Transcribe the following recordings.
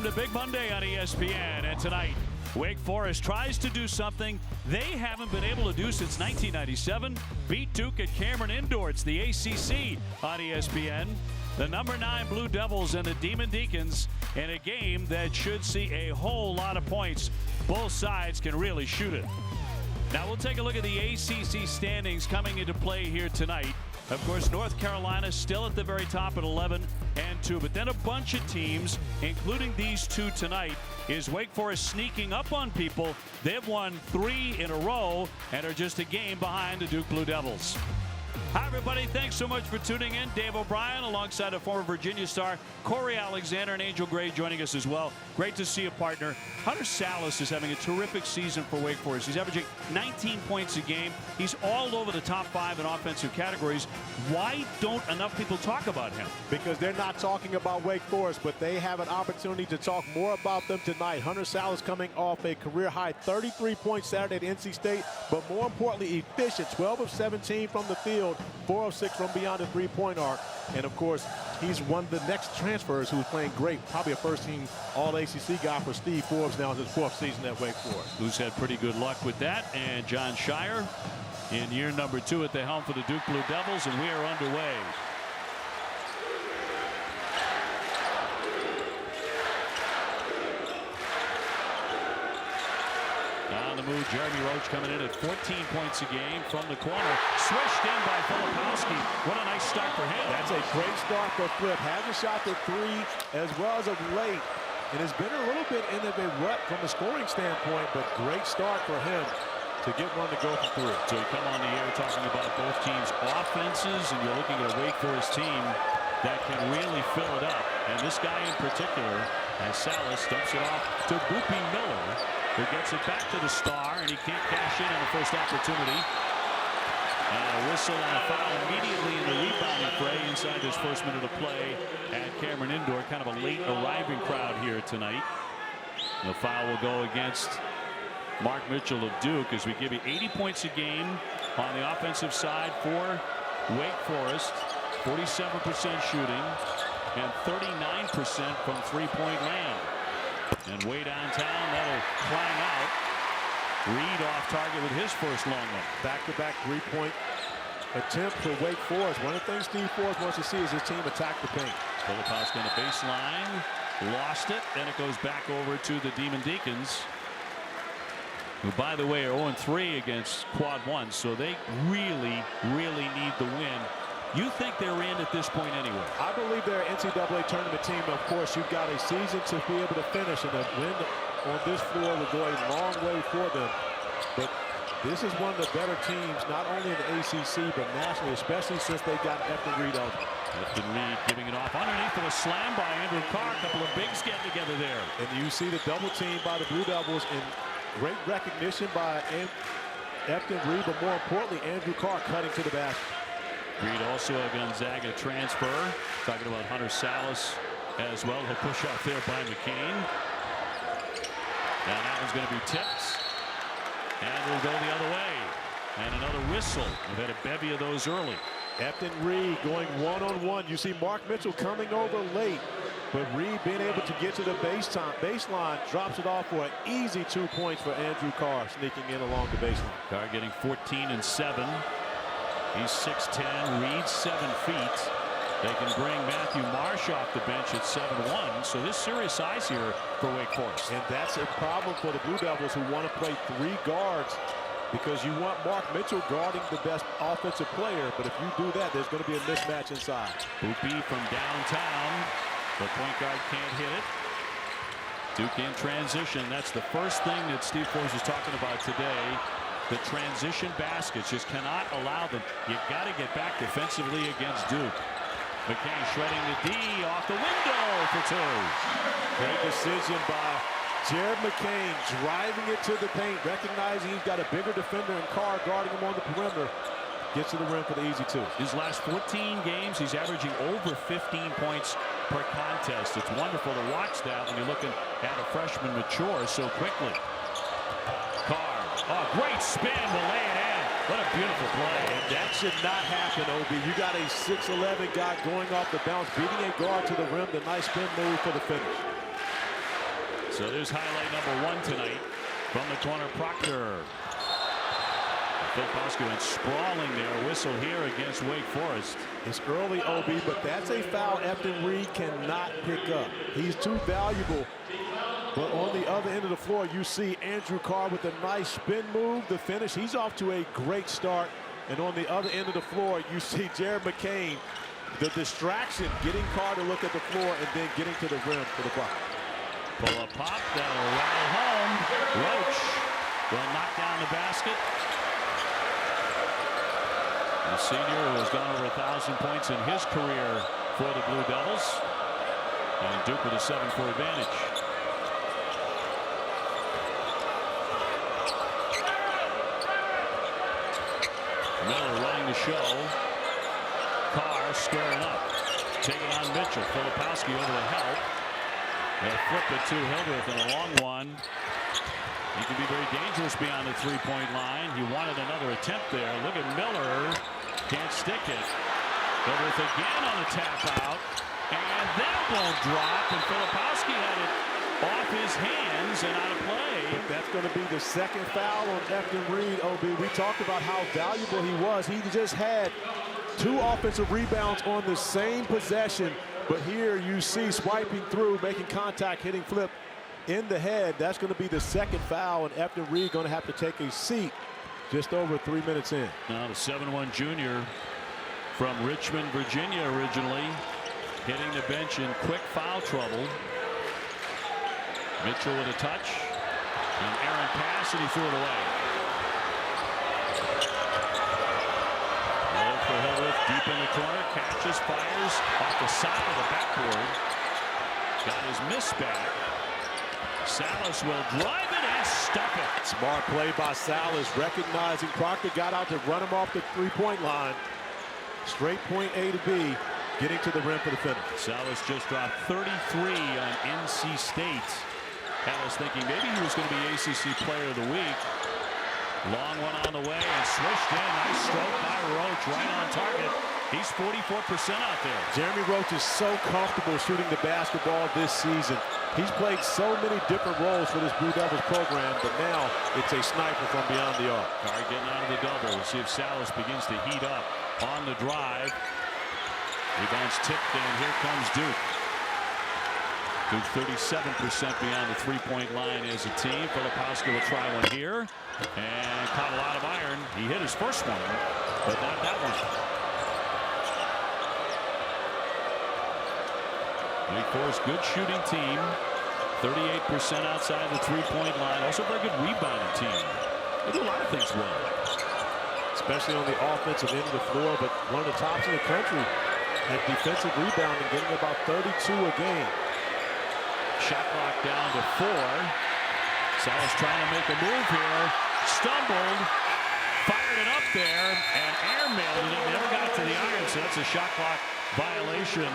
to Big Monday on ESPN, and tonight Wake Forest tries to do something they haven't been able to do since 1997. Beat Duke at Cameron Indoor. It's the ACC on ESPN. The number 9 Blue Devils and the Deacons in a game that should see a whole lot of points. Both sides can really shoot it. Now we'll take a look at the ACC standings coming into play here tonight. Of course, North Carolina still at the very top at 11-2, but then a bunch of teams, including these two tonight, is Wake Forest sneaking up on people. They've won 3 in a row and are just a game behind the Duke Blue Devils. Hi, everybody. Thanks so much for tuning in. Dave O'Brien alongside a former Virginia star, Corey Alexander, and Angel Gray joining us as well. Great to see a partner. Hunter Salas is having a terrific season for Wake Forest. He's averaging 19 points a game. He's all over the top 5 in offensive categories. Why don't enough people talk about him? Because they're not talking about Wake Forest, but they have an opportunity to talk more about them tonight. Hunter Salas coming off a career-high 33 points Saturday at NC State, but more importantly, efficient. 12 of 17 from the field, 4 of 6 from beyond the three-point arc. And, of course, he's one of the next transfers who's playing great. Probably a first-team All-ACC guy for Steve Forbes now in his 4th season at Wake Forest. Who's had pretty good luck with that. And John Shire in year number 2 at the helm for the Duke Blue Devils, and we are underway. On the move, Jeremy Roach coming in at 14 points a game from the corner. Swished in by Filipowski. What a nice start for him. That's a great start for Flip. Hasn't shot the 3 as well as of late. And it's been a little bit in a rut from a scoring standpoint, but great start for him to get one to go for 3. So we come on the air talking about both teams' offenses, and you're looking at a Wake Forest team that can really fill it up. And this guy in particular, as Salas dumps it off to Boopy Miller, who gets it back to the star, and he can't cash in on the first opportunity. And a whistle and a foul immediately in the rebounding fray inside this first minute of play at Cameron Indoor. Kind of a late arriving crowd here tonight. The foul will go against Mark Mitchell of Duke as we give you 80 points a game on the offensive side for Wake Forest. 47% shooting and 39% from three-point land. And way downtown, that'll climb out. Reed off target with his first long one. Back-to-back three-point attempt for Wake Forest. One of the things Steve Forbes wants to see is his team attack the paint. Filipowski on the baseline. Lost it. Then it goes back over to the Deacons, who, by the way, are 0-3 against Quad 1. So they really, really need the win. You think they're in at this point anyway? I believe they're an NCAA tournament team. Of course, you've got a season to be able to finish, and a win on this floor will go a long way for them. But this is one of the better teams, not only in the ACC, but nationally, especially since they got Efton Reed out. Efton Reed giving it off underneath for a slam by Andrew Carr. A couple of bigs getting together there. And you see the double team by the Blue Devils, and great recognition by Efton Reed, but more importantly, Andrew Carr cutting to the basket. Reed also a Gonzaga transfer. Talking about Hunter Salas as well. He'll push out there by McCain. And that one's going to be tipped. And we'll go the other way. And another whistle. We've had a bevy of those early. Efton Reed going one-on-one. You see Mark Mitchell coming over late, but Reed being able to get to the baseline, drops it off for an easy 2 points for Andrew Carr, sneaking in along the baseline. Carr getting 14 and 7. He's 6'10", Reed 7 feet. They can bring Matthew Marsh off the bench at 7'1", so there's serious size here for Wake Forest. And that's a problem for the Blue Devils, who want to play 3 guards, because you want Mark Mitchell guarding the best offensive player, but if you do that, there's going to be a mismatch inside. Boopy from downtown. The point guard can't hit it. Duke in transition. That's the first thing that Steve Forbes was talking about today. The transition baskets just cannot allow them. You got to get back defensively against Duke. McCain shredding the D off the window for 2. Great decision by Jared McCain, driving it to the paint, recognizing he's got a bigger defender in Carr guarding him on the perimeter. Gets to the rim for the easy 2. His last 14 games, he's averaging over 15 points per contest. It's wonderful to watch that when you're looking at a freshman mature so quickly. Carr. Oh, great spin to lay it in. What a beautiful play. And that should not happen, Obi. You got a 6'11" guy going off the bounce, beating a guard to the rim. The nice spin move for the finish. So there's highlight number 1 tonight from the corner. Proctor. Filipowski went sprawling there. Whistle here against Wake Forest. It's early, OB, but that's a foul Efton Reed cannot pick up. He's too valuable. But on the other end of the floor, you see Andrew Carr with a nice spin move. The finish, he's off to a great start. And on the other end of the floor, you see Jared McCain, the distraction, getting Carr to look at the floor and then getting to the rim for the bucket. Pull up pop, that'll rattle home. Roach will knock down the basket. The senior who has gone over 1,000 points in his career for the Blue Devils. And Duke with a 7-4 advantage. Miller running the show. Carr squaring up. Taking on Mitchell. Filipowski over the help. They'll flip it to Hildreth in a long one. He can be very dangerous beyond the three-point line. He wanted another attempt there. Look at Miller. Can't stick it. Hildreth again on the tap out. And that won't drop. And Filipowski had it off his hands and out of play. But that's going to be the second foul on Efton Reed, OB. We talked about how valuable he was. He just had 2 offensive rebounds on the same possession. But here you see swiping through, making contact, hitting flip in the head. That's going to be the second foul, and Efton Reed going to have to take a seat just over 3 minutes in. Now the 7'1" junior from Richmond, Virginia originally, hitting the bench in quick foul trouble. Mitchell with a touch. An errant pass, and he threw it away. Low for Hildreth, deep in the corner, catches, fires off the side of the backboard. Got his miss back. Salas will drive it and stuff it. Smart play by Salas, recognizing Proctor got out to run him off the three-point line. Straight point A to B, getting to the rim for the finish. Salas just dropped 33 on NC State. Had us thinking maybe he was going to be ACC Player of the Week. Long one on the way and swished in. Nice stroke by Roach, right on target. He's 44% out there. Jeremy Roach is so comfortable shooting the basketball this season. He's played so many different roles for this Blue Devils program, but now it's a sniper from beyond the arc. Carr getting out of the double. We'll see if Salas begins to heat up on the drive. Rebounds tipped, and here comes Duke. Duke 37% beyond the three-point line as a team. Filipowski will try one here and caught a lot of iron. He hit his first one, but not that one. Wake Forest, good shooting team. 38% outside the three-point line. Also a very good rebounding team. They do a lot of things well. Especially on the offensive end of the floor, but one of the tops in the country at defensive rebounding, getting about 32 a game. Shot clock down to 4. Salas trying to make a move here. Stumbled. Fired it up there and airmailed it. Never got to the iron, so that's a shot clock violation.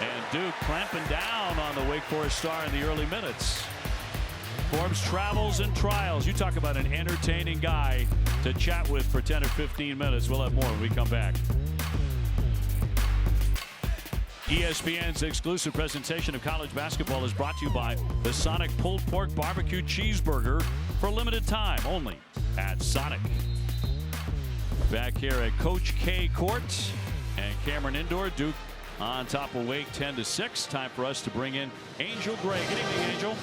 And Duke clamping down on the Wake Forest star in the early minutes. Forbes travels and trials. You talk about an entertaining guy to chat with for 10 or 15 minutes. We'll have more when we come back. ESPN's exclusive presentation of college basketball is brought to you by the Sonic Pulled Pork Barbecue Cheeseburger for a limited time only at Sonic. Back here at Coach K Court and Cameron Indoor. Duke on top of Wake 10-6. Time for us to bring in Angel Gray. Good evening, Angel.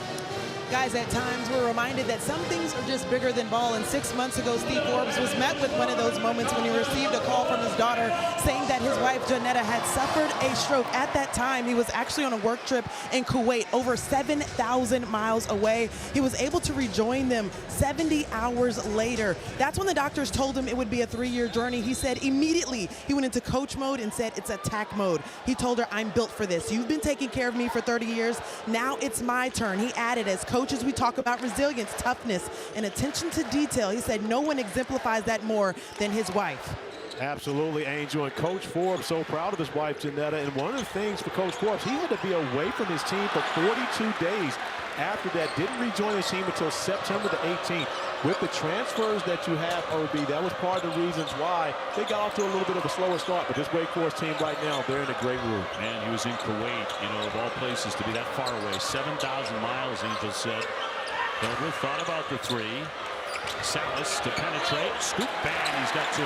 Guys, at times we're reminded that some things are just bigger than ball, and 6 months ago Steve Forbes was met with one of those moments when he received a call from his daughter saying that his wife Janetta had suffered a stroke. At that time he was actually on a work trip in Kuwait, over 7,000 miles away. He was able to rejoin them 70 hours later. That's when the doctors told him it would be a 3-year journey. He said immediately he went into coach mode and said it's attack mode. He told her, I'm built for this. You've been taking care of me for 30 years. Now it's my turn. He added, as coaches, we talk about resilience, toughness, and attention to detail. He said no one exemplifies that more than his wife. Absolutely, Angel. And Coach Forbes so proud of his wife, Janetta. And one of the things for Coach Forbes, he had to be away from his team for 42 days after that. Didn't rejoin the team until September the 18th. With the transfers that you have, OB, that was part of the reasons why they got off to a little bit of a slower start. But this Wake Forest team right now, they're in a great mood. Man, he was in Kuwait, you know, of all places to be that far away. 7,000 miles, Angel said. Hildreth thought about the three. Salas to penetrate. Scoop, bang, he's got two.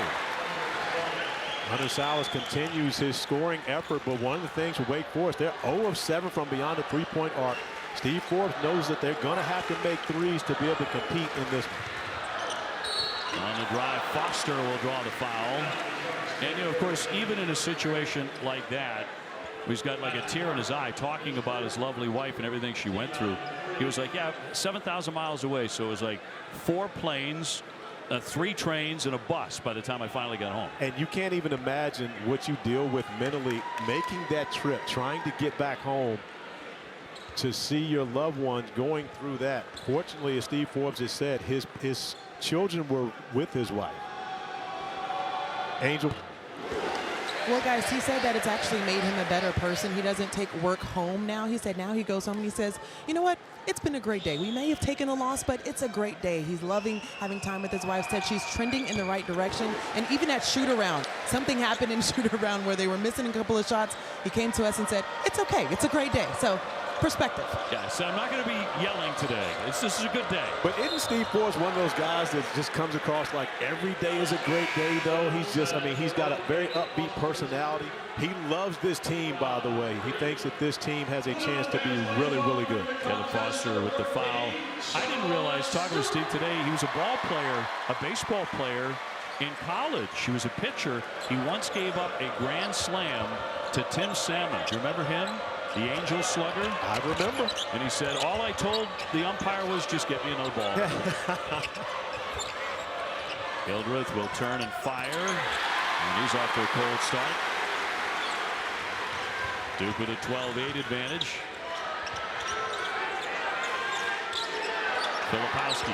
Hunter Salas continues his scoring effort, but one of the things with Wake Forest, they're 0 of 7 from beyond the three-point arc. Steve Forbes knows that they're going to have to make threes to be able to compete in this. On the drive, Foster will draw the foul. And, you know, of course, even in a situation like that, he's got like a tear in his eye talking about his lovely wife and everything she went through. He was like, yeah, 7,000 miles away. So it was like 4 planes, 3 trains, and a bus by the time I finally got home. And you can't even imagine what you deal with mentally making that trip, trying to get back home to see your loved ones going through that. Fortunately, as Steve Forbes has said, his children were with his wife. Angel. Well, guys, he said that it's actually made him a better person. He doesn't take work home now. He said now he goes home and he says, you know what? It's been a great day. We may have taken a loss, but it's a great day. He's loving having time with his wife. Said she's trending in the right direction. And even at shoot-around, something happened in shoot-around where they were missing a couple of shots. He came to us and said, it's okay. It's a great day. So perspective. Yeah, so I'm not going to be yelling today. This is a good day. But isn't Steve Forbes one of those guys that just comes across like every day is a great day, though? He's just, I mean, he's got a very upbeat personality. He loves this team, by the way. He thinks that this team has a chance to be really, really good. Kevin Foster with the foul. I didn't realize, talking to Steve today, he was a ball player, a baseball player in college. He was a pitcher. He once gave up a grand slam to Tim Salmon. Do you remember him? The Angel slugger? I remember. And he said, all I told the umpire was just get me another ball. Hildreth will turn and fire. And he's off to a cold start. Duke with a 12-8 advantage. Filipowski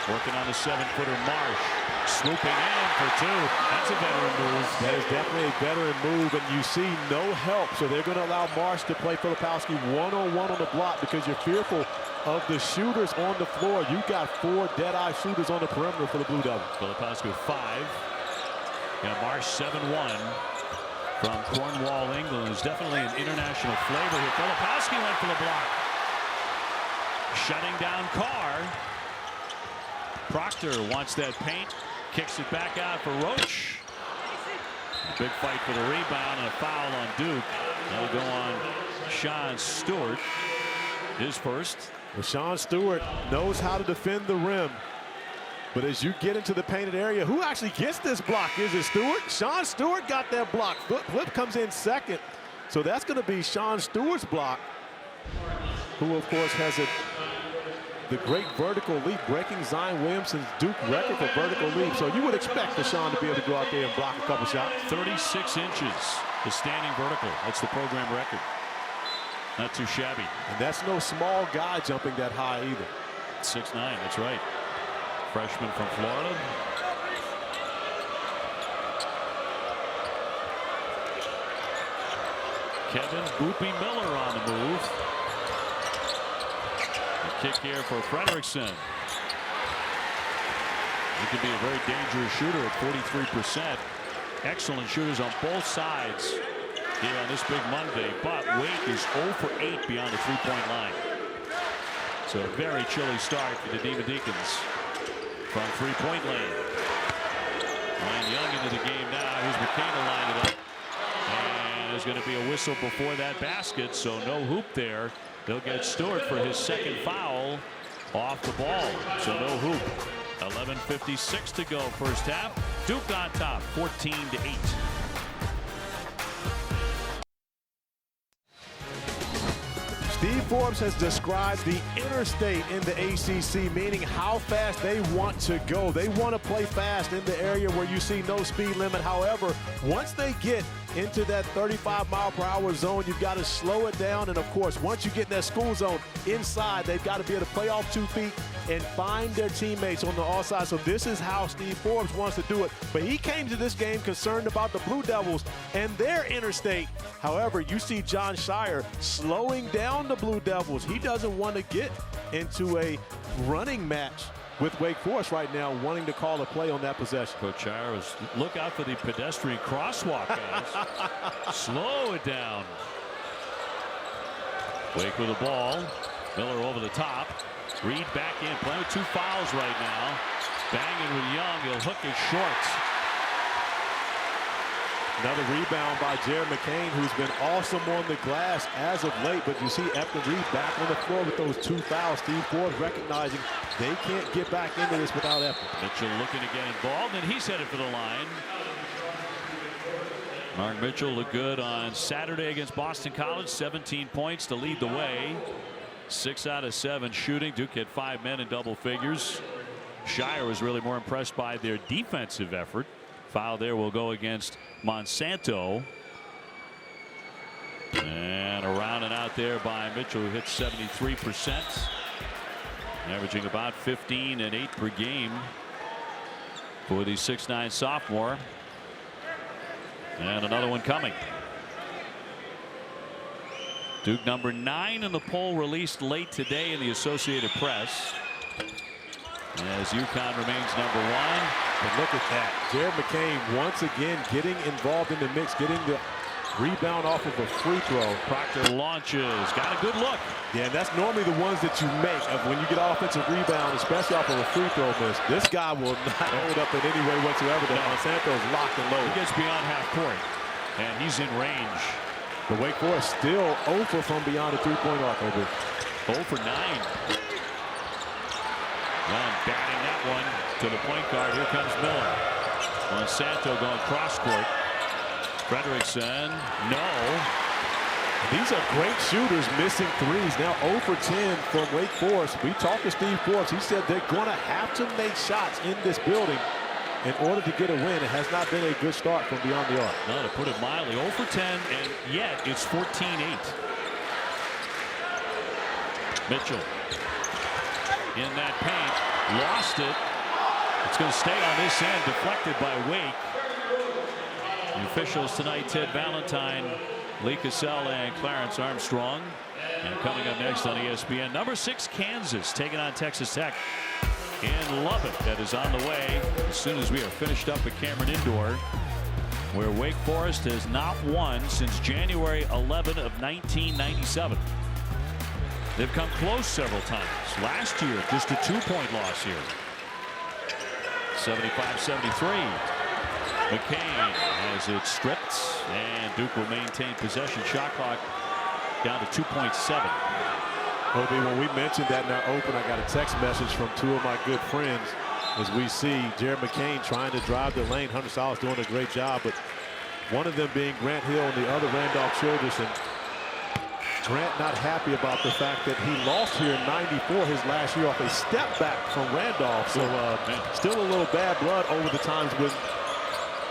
working on the 7-footer. Marsh swooping in for 2. That's a veteran move. That is definitely a veteran move, and you see no help. So they're going to allow Marsh to play Filipowski one-on-one on the block because you're fearful of the shooters on the floor. You've got 4 dead-eye shooters on the perimeter for the Blue Devils. Filipowski with 5. And Marsh 7-1 from Cornwall, England. There's definitely an international flavor here. Filipowski went for the block. Shutting down Carr. Proctor wants that paint. Kicks it back out for Roach. Big fight for the rebound and a foul on Duke. That'll go on Sean Stewart. His first. Well, Sean Stewart knows how to defend the rim. But as you get into the painted area, who actually gets this block? Is it Stewart? Sean Stewart got that block. Flip comes in second. So that's going to be Sean Stewart's block, who, of course, has the great vertical leap, breaking Zion Williamson's Duke record for vertical leap. So you would expect for Sean to be able to go out there and block a couple shots. 36 inches, the standing vertical. That's the program record. Not too shabby. And that's no small guy jumping that high either. 6'9", that's right. Freshman from Florida. Kevin Boopy Miller on the move. A kick here for Frederickson. He could be a very dangerous shooter at 43%. Excellent shooters on both sides here on this big Monday. But Wake is 0 for 8 beyond the three-point line. So a very chilly start for the Deacons from three-point lane. Ryan Young into the game now. Here's McKenna lining it up. And there's going to be a whistle before that basket, so no hoop there. They'll get Stewart for his second foul off the ball. So no hoop. 11:56 to go first half. Duke on top, 14-8. Steve Forbes has described the interstate in the ACC, meaning how fast they want to go. They want to play fast in the area where you see no speed limit. However, once they get into that 35-mile-per-hour zone, you've got to slow it down. And, of course, once you get in that school zone inside, they've got to be able to play off 2 feet and find their teammates on the offside. So this is how Steve Forbes wants to do it. But he came to this game concerned about the Blue Devils and their interstate. However, you see John Shire slowing down the Blue Devils. He doesn't want to get into a running match with Wake Forest right now, wanting to call a play on that possession. Coach Shire was, look out for the pedestrian crosswalk, guys. Slow it down. Wake with the ball. Miller over the top. Reed back in, playing with 2 fouls right now. Banging with Young, he'll hook his shorts. Another rebound by Jared McCain, who's been awesome on the glass as of late. But you see Efton Reed back on the floor with those 2 fouls. Steve Forbes recognizing they can't get back into this without effort. Mitchell looking to get involved, and he's headed for the line. Mark Mitchell looked good on Saturday against Boston College. 17 points to lead the way. 6 out of 7 shooting. Duke had 5 men in double figures. Shire was really more impressed by their defensive effort. Foul there will go against Monsanto. And around and out there by Mitchell, who hits 73%. Averaging about 15 and 8 per game for the 6'9" sophomore. And another one coming. Duke number 9 in the poll, released late today in the Associated Press, as UConn remains number 1. But look at that. Jared McCain once again getting involved in the mix, getting the rebound off of a free throw. Proctor launches. Got a good look. Yeah, and that's normally the ones that you make when you get offensive rebound, especially off of a free throw miss. This guy will not hold up in any way whatsoever. No. Monsanto's locked and loaded. He gets beyond half court, and he's in range. But Wake Forest still 0 for from beyond the 3-point arc. 0 for 9. Young batting that one to the point guard. Here comes Miller. Monsanto going cross court. Frederickson, no. These are great shooters missing threes. Now 0 for 10 from Wake Forest. We talked to Steve Forbes. He said they're going to have to make shots in this building in order to get a win. It has not been a good start from beyond the arc. No, to put it mildly, 0 for 10, and yet it's 14-8. Mitchell in that paint, lost it. It's going to stay on this end, deflected by Wake. The officials tonight, Ted Valentine, Lee Cassell, and Clarence Armstrong. And coming up next on ESPN, number 6 Kansas taking on Texas Tech in Lubbock. That is on the way as soon as we are finished up at Cameron Indoor, where Wake Forest has not won since January 11 of 1997. They've come close several times. Last year, just a 2-point loss here. 75-73. McCain has it stripped, and Duke will maintain possession. Shot clock down to 2.7. Obi, when we mentioned that in our open, I got a text message from 2 of my good friends as we see Jared McCain trying to drive the lane. Hunter Salas doing a great job, but one of them being Grant Hill and the other Randolph Childress. And Grant not happy about the fact that he lost here in '94, his last year, off a step back from Randolph. So still a little bad blood over the times when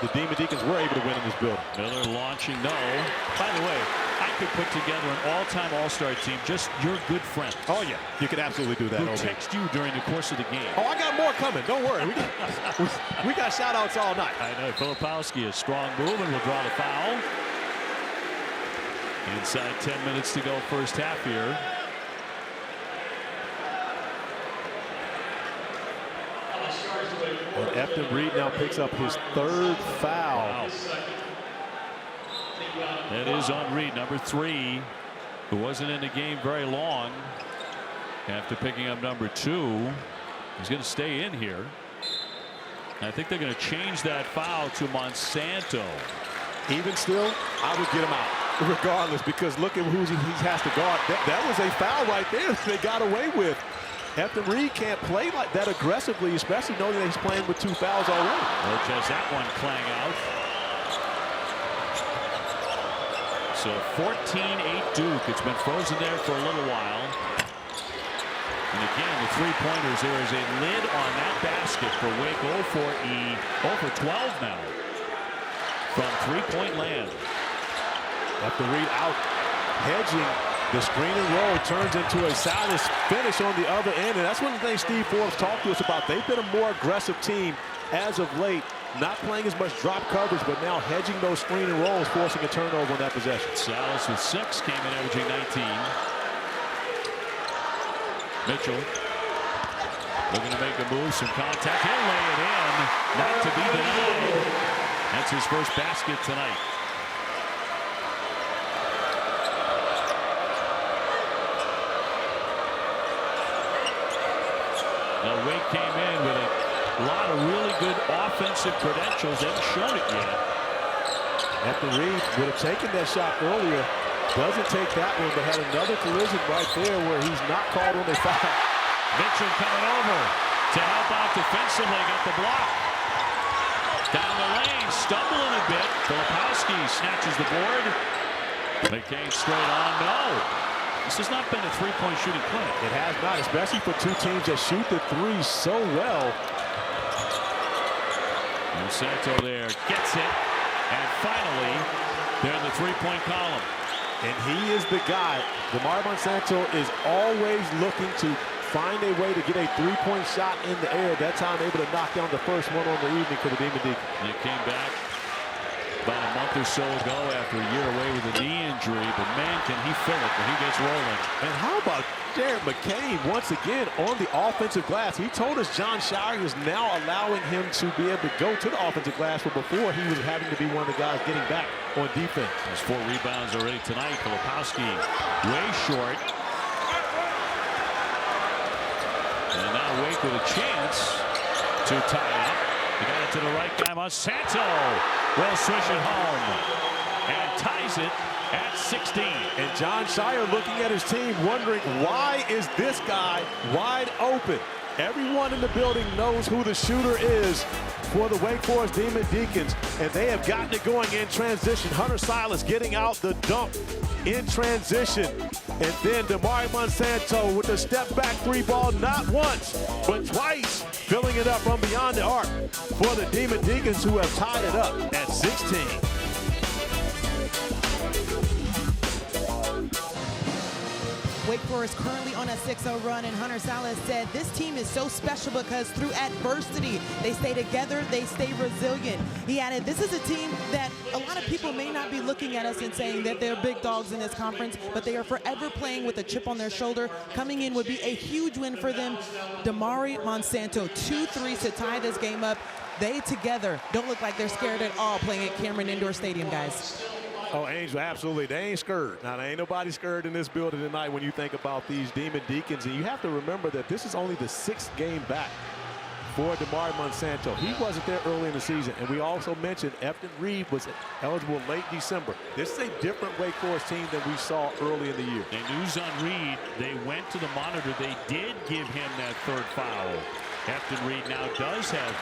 the Deacons were able to win in this building. Miller launching, no. By the way, I could put together an all-time all-star team, just your good friends. Oh, yeah. You could absolutely do that. Who text you during the course of the game. Oh, I got more coming. Don't worry. We got shout-outs all night. I know. Filipowski, a strong move, and will draw the foul. Inside 10 minutes to go first half here. And Efton Reed now picks up his 3rd foul. Wow. That is on Reed, number 3, who wasn't in the game very long. After picking up number 2, he's going to stay in here. I think they're going to change that foul to Monsanto. Even still, I would get him out, regardless, because look at who he has to guard. That was a foul right there that they got away with. Efton Reed can't play like that aggressively, especially knowing that he's playing with 2 fouls already. Roach has that one clang out. So 14-8 Duke. It's been frozen there for a little while. And again, the 3-pointers, there is a lid on that basket for Wake. 0 for 12 now from 3-point land. After Reed out hedging, the screen and roll turns into a Salas finish on the other end. And that's one of the things Steve Forbes talked to us about. They've been a more aggressive team as of late, not playing as much drop coverage, but now hedging those screen and rolls, forcing a turnover on that possession. Salas with 6, came in averaging 19. Mitchell looking to make a move, some contact. He'll lay it in, not to be denied. That's his first basket tonight. Now Wake came in with a lot of really good offensive credentials. They haven't shown it yet. After Reed would have taken that shot earlier, doesn't take that one, but had another collision right there where he's not called on the foul. Mitchell coming over to help out defensively. Got the block. Down the lane, stumbling a bit. Filipowski snatches the board. McCain straight on. No. This has not been a three-point shooting clinic. It has not, especially for two teams that shoot the three so well. Monsanto there gets it. And finally, they're in the three-point column. And he is the guy. DeMar Monsanto is always looking to find a way to get a three-point shot in the air. That time able to knock down the first one on the evening for the Demon Deacons. They came back about a month or so ago after a year away with a knee injury, but man, can he fill it when he gets rolling. And how about Jared McCain once again on the offensive glass? He told us John Shire is now allowing him to be able to go to the offensive glass, but before he was having to be one of the guys getting back on defense. There's 4 rebounds already tonight. Filipowski way short. And now Wake with a chance to tie it up. He got it to the right guy. Monsanto will swish it home and ties it at 16. And John Shire looking at his team wondering, why is this guy wide open? Everyone in the building knows who the shooter is for the Wake Forest Demon Deacons, and they have gotten it going in transition. Hunter Silas getting out the dunk in transition. And then DeMar Monsanto with the step-back three ball, not once, but twice, filling it up from beyond the arc for the Demon Deacons, who have tied it up at 16. Wake Forest currently on a 6-0 run, and Hunter Salas said this team is so special because through adversity, they stay together, they stay resilient. He added, this is a team that a lot of people may not be looking at us and saying that they're big dogs in this conference, but they are forever playing with a chip on their shoulder. Coming in would be a huge win for them. DeMar Monsanto, 2 threes to tie this game up. They together don't look like they're scared at all playing at Cameron Indoor Stadium, guys. Oh, Angel, absolutely. They ain't scared. Now, there ain't nobody scared in this building tonight when you think about these Demon Deacons. And you have to remember that this is only the 6th game back for DeMar Monsanto. He wasn't there early in the season. And we also mentioned Efton Reed was eligible late December. This is a different Wake Forest team than we saw early in the year. And news on Reed, they went to the monitor. They did give him that 3rd foul. Efton Reed now does have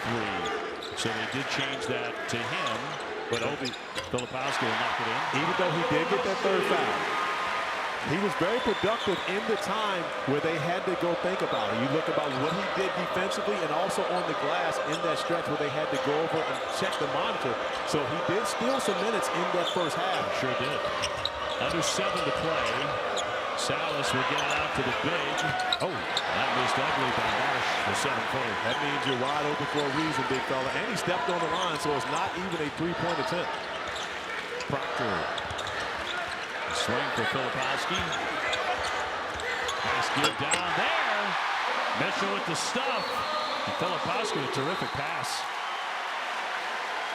3. So they did change that to him. But Filipowski will knock it in. Even though he did get that 3rd foul, he was very productive in the time where they had to go think about it. You look about what he did defensively and also on the glass in that stretch where they had to go over and check the monitor. So he did steal some minutes in that first half. Sure did. Under 7 to play. Salas will get it out to the big. Oh, that missed ugly by Marsh, the 7-footer. That means you're wide open for a reason, big fella. And he stepped on the line, so it's not even a 3-point attempt. Proctor. Swing for Filipowski. Nice give down there. Mitchell with the stuff. And Filipowski with a terrific pass.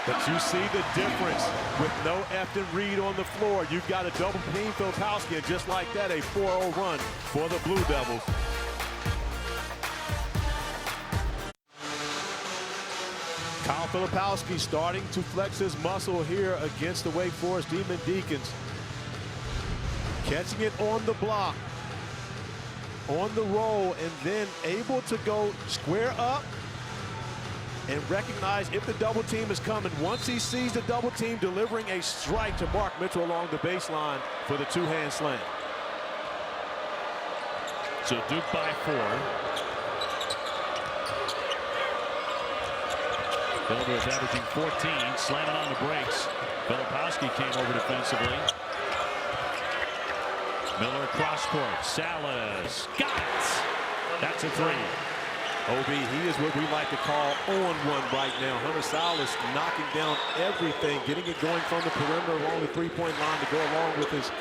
But you see the difference with no Efton Reed on the floor. You've got a double team Filipowski, and just like that, a 4-0 run for the Blue Devils. Kyle Filipowski starting to flex his muscle here against the Wake Forest Demon Deacons. Catching it on the block, on the roll, and then able to go square up and recognize if the double team is coming. Once he sees the double team, delivering a strike to Mark Mitchell along the baseline for the 2-hand slam. So Duke by 4. Filipowski is averaging 14, slamming on the brakes. Filipowski came over defensively. Miller cross court. Salas got it. That's a three. OB, he is what we like to call on one right now. Hunter Salas knocking down everything, getting it going from the perimeter along the three-point line to go along with his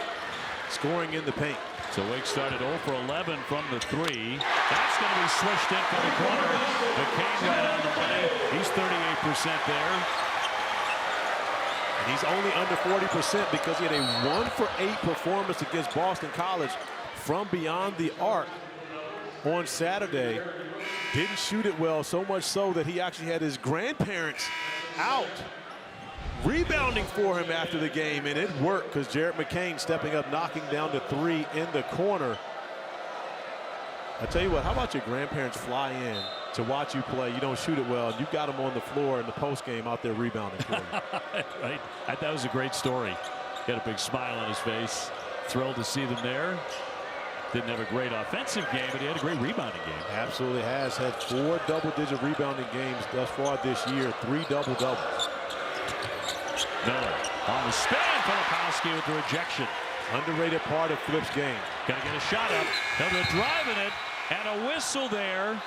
scoring in the paint. So Wake started 0 for 11 from the three. That's going to be swished in from the corner. McCain right on the money. He's 38% there. And he's only under 40% because he had a 1 for 8 performance against Boston College from beyond the arc on Saturday. Didn't shoot it well, so much so that he actually had his grandparents out rebounding for him after the game, and it worked because Jared McCain stepping up, knocking down the three in the corner. I tell you what, how about your grandparents fly in to watch you play? You don't shoot it well, and you got them on the floor in the post game out there rebounding for you. Right. That was a great story. He had a big smile on his face. Thrilled to see them there. Didn't have a great offensive game, but he had a great rebounding game. Absolutely has. Had 4 double-digit rebounding games thus far this year. 3 double-doubles. Miller on the spin. Filipowski with the rejection. Underrated part of Flip's game. Got to get a shot up. Hildreth driving it, and a whistle there.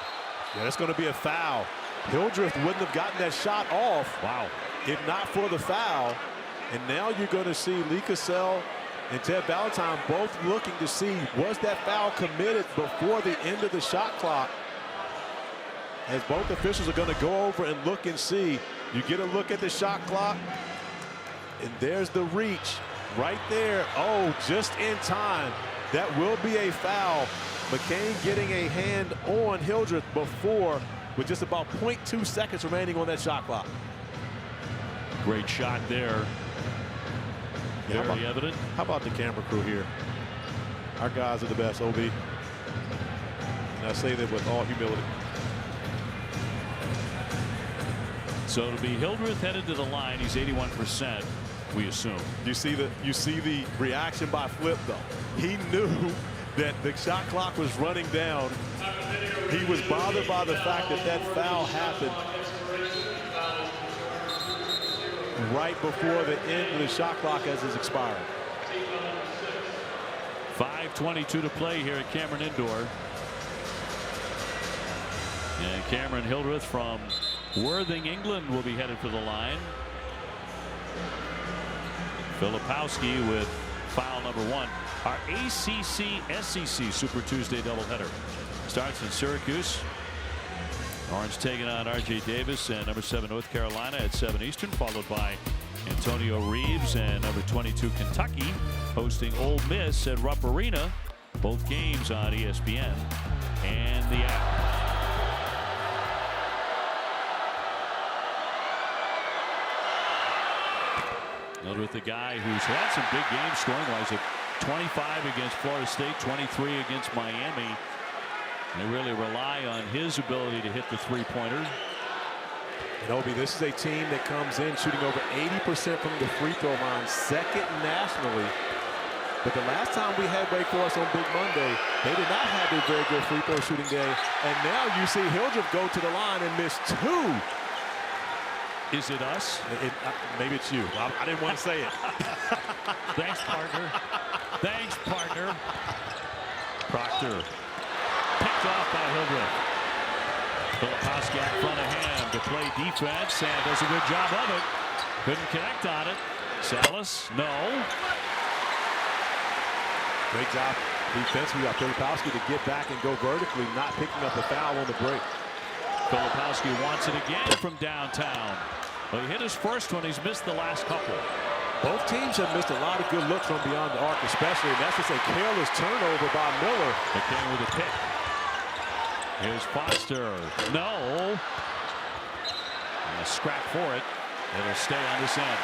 Yeah, that's going to be a foul. Hildreth wouldn't have gotten that shot off. Wow. If not for the foul. And now you're going to see Lee Cassell and Ted Valentine both looking to see, was that foul committed before the end of the shot clock? As both officials are going to go over and look and see. You get a look at the shot clock, and there's the reach right there. Oh, just in time. That will be a foul. McCain getting a hand on Hildreth before, with just about 0.2 seconds remaining on that shot clock. Great shot there. Yeah, Very evident. How about the camera crew here? Our guys are the best, OB. And I say that with all humility. So it'll be Hildreth headed to the line. He's 81%, we assume. You see the reaction by Flip, though. He knew that the shot clock was running down. He was bothered by the fact that that foul happened right before the end of the shot clock as it's expired. 5:22 to play here at Cameron Indoor. And Cameron Hildreth from Worthing, England will be headed for the line. Filipowski with foul number 1. Our ACC-SEC Super Tuesday doubleheader starts in Syracuse. Orange taking on R.J. Davis and number 7 North Carolina at 7 Eastern, followed by Antonio Reeves and number 22 Kentucky hosting Ole Miss at Rupp Arena. Both games on ESPN and the app. With the guy who's had some big games scoring-wise, at 25 against Florida State, 23 against Miami. They really rely on his ability to hit the three-pointer. And Obi, this is a team that comes in shooting over 80% from the free throw line, second nationally. But the last time we had Wake Forest on Big Monday, they did not have a very good free throw shooting day. And now you see Hildreth go to the line and miss 2. Is it us? Maybe it's you. I didn't want to say it. Thanks, partner. Thanks, partner. Proctor. Picked off by Hildreth. Filipowski out front of him to play defense and does a good job of it. Couldn't connect on it. Salas, no. Great job defensively by Filipowski to get back and go vertically, not picking up the foul on the break. Filipowski wants it again from downtown. Well, he hit his first one. He's missed the last couple. Both teams have missed a lot of good looks from beyond the arc, especially. And that's just a careless turnover by Miller. McCain with a pick. Here's Foster. No. And a scrap for it. It'll stay on this end.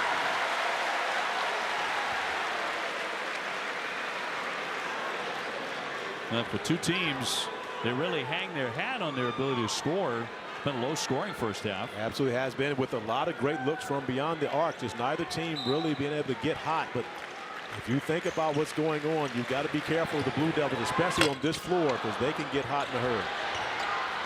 Now for two teams, they really hang their hat on their ability to score. It's been a low-scoring first half. Absolutely has been, with a lot of great looks from beyond the arc. Just neither team really being able to get hot. But if you think about what's going on, you've got to be careful with the Blue Devils, especially on this floor, because they can get hot in a hurry.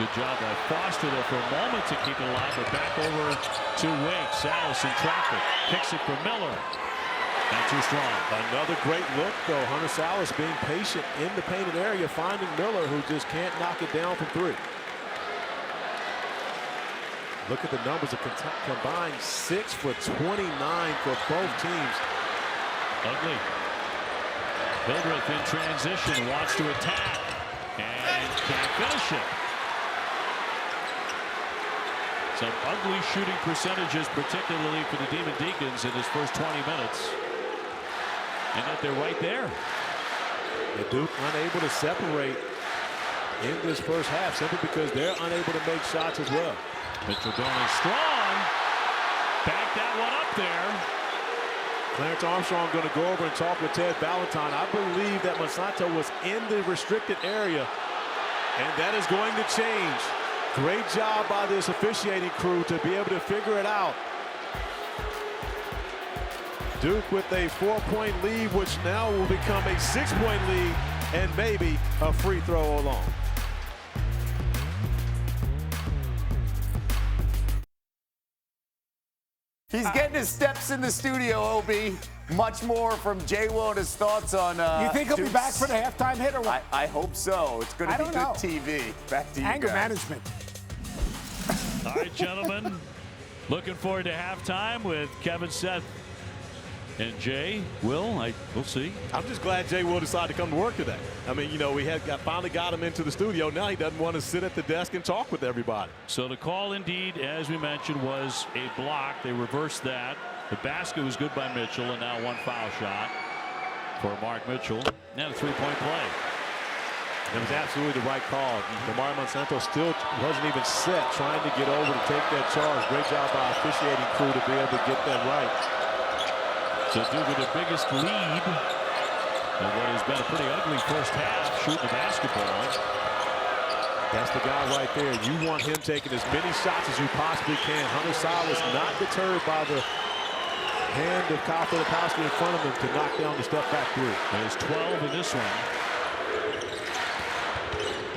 Good job by Foster there for a moment to keep it alive, but back over to Wake. Salas in traffic. Kicks it for Miller. And too strong. Another great look, though. Hunter Salas being patient in the painted area, finding Miller, who just can't knock it down from 3. Look at the numbers, a combined 6 for 29 for both teams. Ugly. Hildreth in transition, wants to attack, and can't finish it. Some ugly shooting percentages, particularly for the Demon Deacons in his first 20 minutes. And yet they're right there. The Duke unable to separate in this first half simply because they're unable to make shots as well. Mitchell going strong. Back that one up there. Clarence Armstrong going to go over and talk with Ted Valentine. I believe that Monsanto was in the restricted area, and that is going to change. Great job by this officiating crew to be able to figure it out. Duke with a 4-point lead, which now will become a 6-point lead and maybe a free throw along. He's getting his steps in the studio, OB. Much more from Jay Will and his thoughts on You think he'll Duke's... be back for the halftime hit or what? I hope so. It's going to be good know. TV. Back to you Anger guys. management. All right, gentlemen. Looking forward to halftime with Kevin, Seth, and Jay. We'll see. I'm just glad Jay Will decided to come to work today. I mean, you know, we finally got him into the studio. Now he doesn't want to sit at the desk and talk with everybody. So the call, indeed, as we mentioned, was a block. They reversed that. The basket was good by Mitchell, and now one foul shot for Mark Mitchell. And a 3-point play. It was absolutely the right call. Lamar Monsanto still wasn't even set, trying to get over to take that charge. Great job by officiating crew to be able to get that right. So Duke with the biggest lead in what has been a pretty ugly first half, shooting the basketball. That's the guy right there. You want him taking as many shots as you possibly can. Hunter Salas not deterred by the hand of Kyle Filipowski in front of him to knock down the step back three. There's 12 in this one.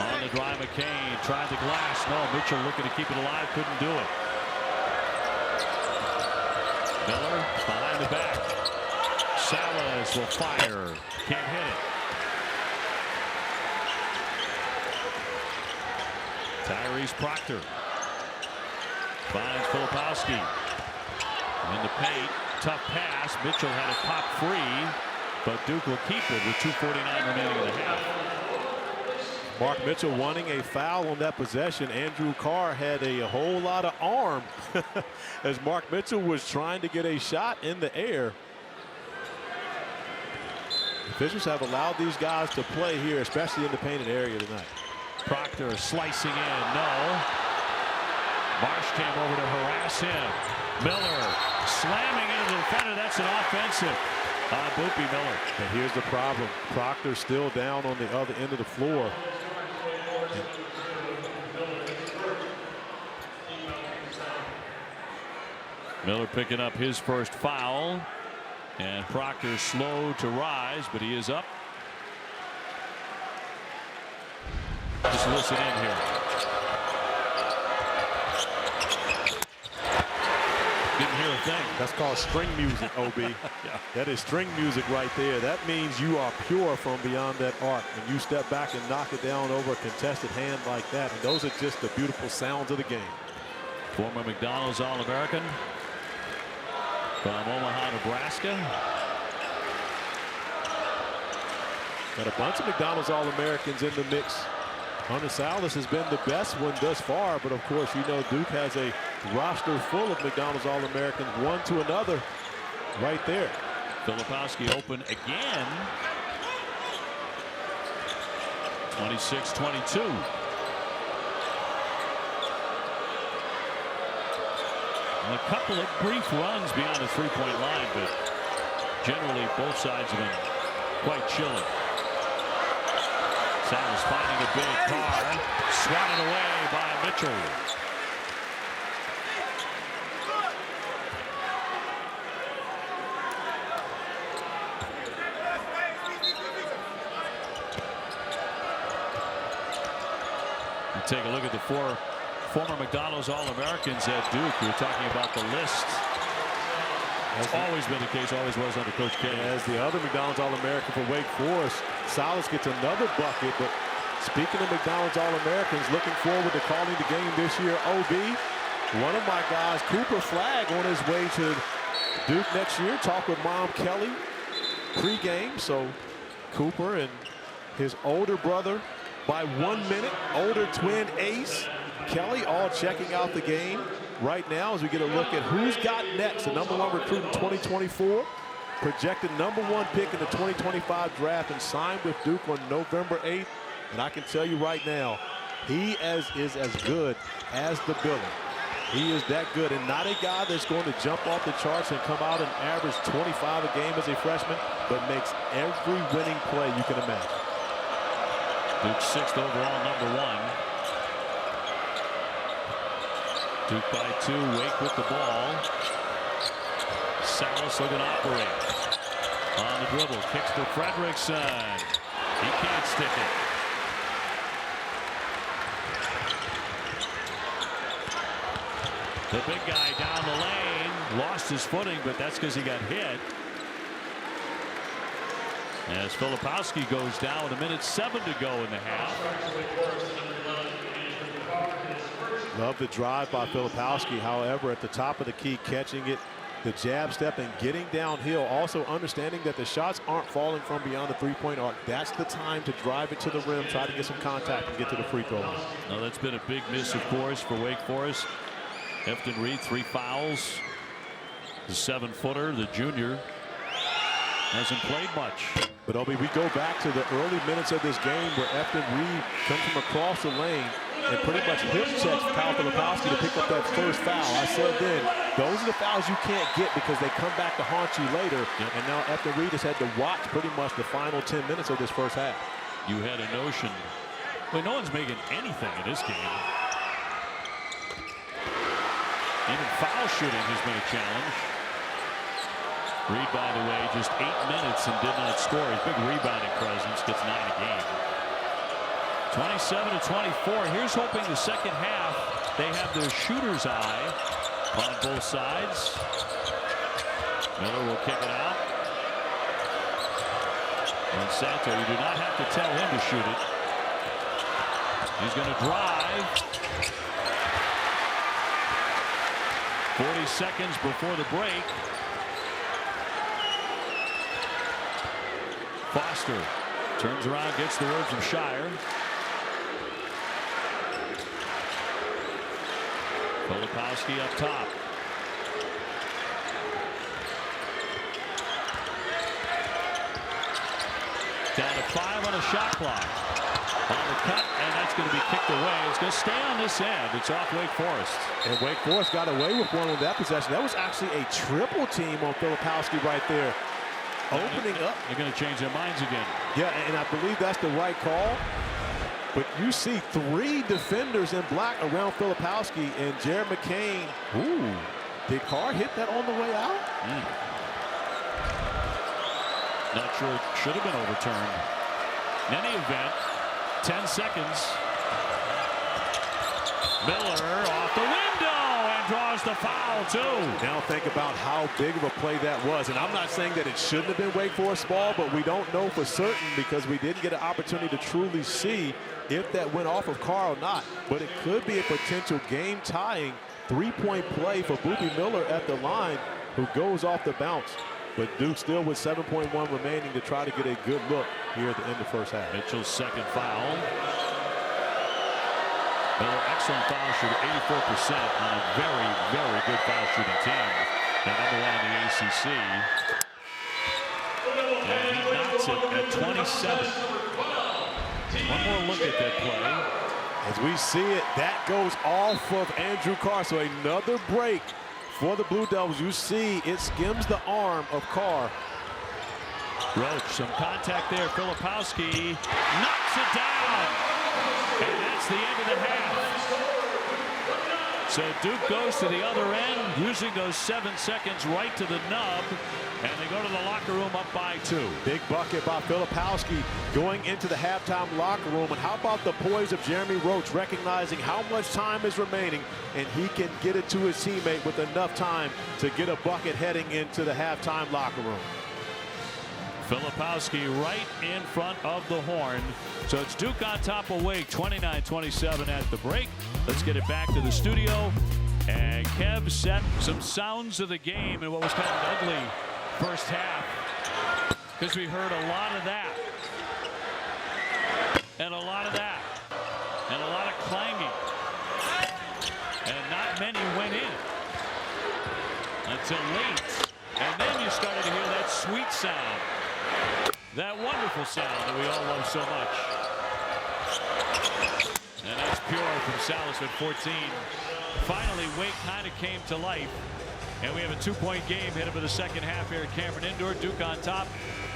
On the drive, McCain tried the glass. No, Mitchell looking to keep it alive, couldn't do it. Miller behind the back. Salas will fire. Can't hit it. Tyrese Proctor finds Filipowski in the paint. Tough pass. Mitchell had it pop free, but Duke will keep it with 2:49 remaining in the half. Mark Mitchell wanting a foul on that possession. Andrew Carr had a whole lot of arm as Mark Mitchell was trying to get a shot in the air. Officials have allowed these guys to play here, especially in the painted area tonight. Proctor slicing in. No. Marsh came over to harass him. Miller slamming into the defender. That's an offensive. Boopy Miller. And here's the problem. Proctor still down on the other end of the floor. Miller picking up his first foul. And Proctor slow to rise, but he is up. Just listen in here. Didn't hear a thing. That's called string music, OB. Yeah. That is string music right there. That means you are pure from beyond that arc. When you step back and knock it down over a contested hand like that. And those are just the beautiful sounds of the game. Former McDonald's All-American from Omaha, Nebraska. Got a bunch of McDonald's All-Americans in the mix. Hunter Salas has been the best one thus far, but of course, you know, Duke has a roster full of McDonald's All-Americans, one to another right there. Filipowski open again. 26-22. A couple of brief runs beyond the three-point line, but generally both sides have been quite chilly. Salas finding a big Carr, swatted away by Mitchell. And take a look at the four former McDonald's All-Americans at Duke. We were talking about the list It's always been the case, always was under Coach K. As the other McDonald's All-American for Wake Forest, Salas gets another bucket. But speaking of McDonald's All-Americans, looking forward to calling the game this year, OB. One of my guys, Cooper Flagg, on his way to Duke next year. Talk with Mom Kelly pregame. So Cooper and his older brother by 1 minute, older twin ace Kelly, all checking out the game right now as we get a look at who's got next. The #1 recruit in 2024, projected #1 pick in the 2025 draft, and signed with Duke on November 8th. And I can tell you right now, he is as good as the billing. He is that good, and not a guy that's going to jump off the charts and come out and average 25 a game as a freshman, but makes every winning play you can imagine. Duke's 6th overall, #1. Duke by 2, Wake with the ball. Salas looking to operate. On the dribble, kicks to Fredrickson. He can't stick it. The big guy down the lane lost his footing, but that's because he got hit. As Filipowski goes down with 1:07 to go in the half. Love the drive by Filipowski. However, at the top of the key, catching it, the jab step, and getting downhill. Also understanding that the shots aren't falling from beyond the three-point arc. That's the time to drive it to the rim, try to get some contact, and get to the free throw line. Now, that's been a big miss, of course, for Wake Forest. Efton Reed, 3 fouls. The 7-footer, the junior, hasn't played much. But Obi, we go back to the early minutes of this game where Efton Reed comes from across the lane and pretty much hip checks Kyle Filipowski to pick up that first foul. I said then, those are the fouls you can't get because they come back to haunt you later. Yep. And now Efton Reed has had to watch pretty much the final 10 minutes of this first half. You had a notion, well, no one's making anything in this game. Even foul shooting has been a challenge. Reed, by the way, just 8 minutes and did not score. His big rebounding presence gets 9 a game. 27-24. Here's hoping the second half they have their shooter's eye on both sides. Miller will kick it out. And Santo, you do not have to tell him to shoot it. He's going to drive. 40 seconds before the break. Foster turns around, gets the word from Shire. Filipowski up top. Down to 5 on a shot clock. On the cut, and that's going to be kicked away. It's going to stay on this end. It's off Wake Forest. And Wake Forest got away with one on that possession. That was actually a triple team on Filipowski right there. Opening up. They're going to change their minds again. Yeah, and I believe that's the right call. But you see 3 defenders in black around Filipowski, and Jared McCain. Ooh, did Carr hit that on the way out? Not sure it should have been overturned. In any event, 10 seconds. Miller off the window and draws the foul too. Now think about how big of a play that was. And I'm not saying that it shouldn't have been Wake Forest ball, but we don't know for certain because we didn't get an opportunity to truly see if that went off of Carr or not. But it could be a potential game-tying 3-point play for Boopie Miller at the line, who goes off the bounce. But Duke still with 7.1 remaining to try to get a good look here at the end of the first half. Mitchell's second foul. Miller, excellent foul shooter, 84% on a very, very good foul shooting team. And #1 in the ACC. And he knocks it at 27. One more look at that play. As we see it, that goes off of Andrew Carr. So another break for the Blue Devils. You see it skims the arm of Carr. Roach, some contact there. Filipowski knocks it down. And that's the end of the half. So Duke goes to the other end, using those 7 seconds right to the nub, and they go to the locker room up by 2. Big bucket by Filipowski going into the halftime locker room. And how about the poise of Jeremy Roach, recognizing how much time is remaining, and he can get it to his teammate with enough time to get a bucket heading into the halftime locker room. Filipowski right in front of the horn. So it's Duke on top of Wake, 29-27 at the break. Let's get it back to the studio. And Kev set some sounds of the game in what was kind of an ugly first half, because we heard a lot of that. And a lot of that. And a lot of clanging. And not many went in until late. And then you started to hear that sweet sound. That wonderful sound that we all love so much. And that's pure from Salas at 14. Finally, Wake kind of came to life. And we have a 2-point game headed for the second half here at Cameron Indoor. Duke on top.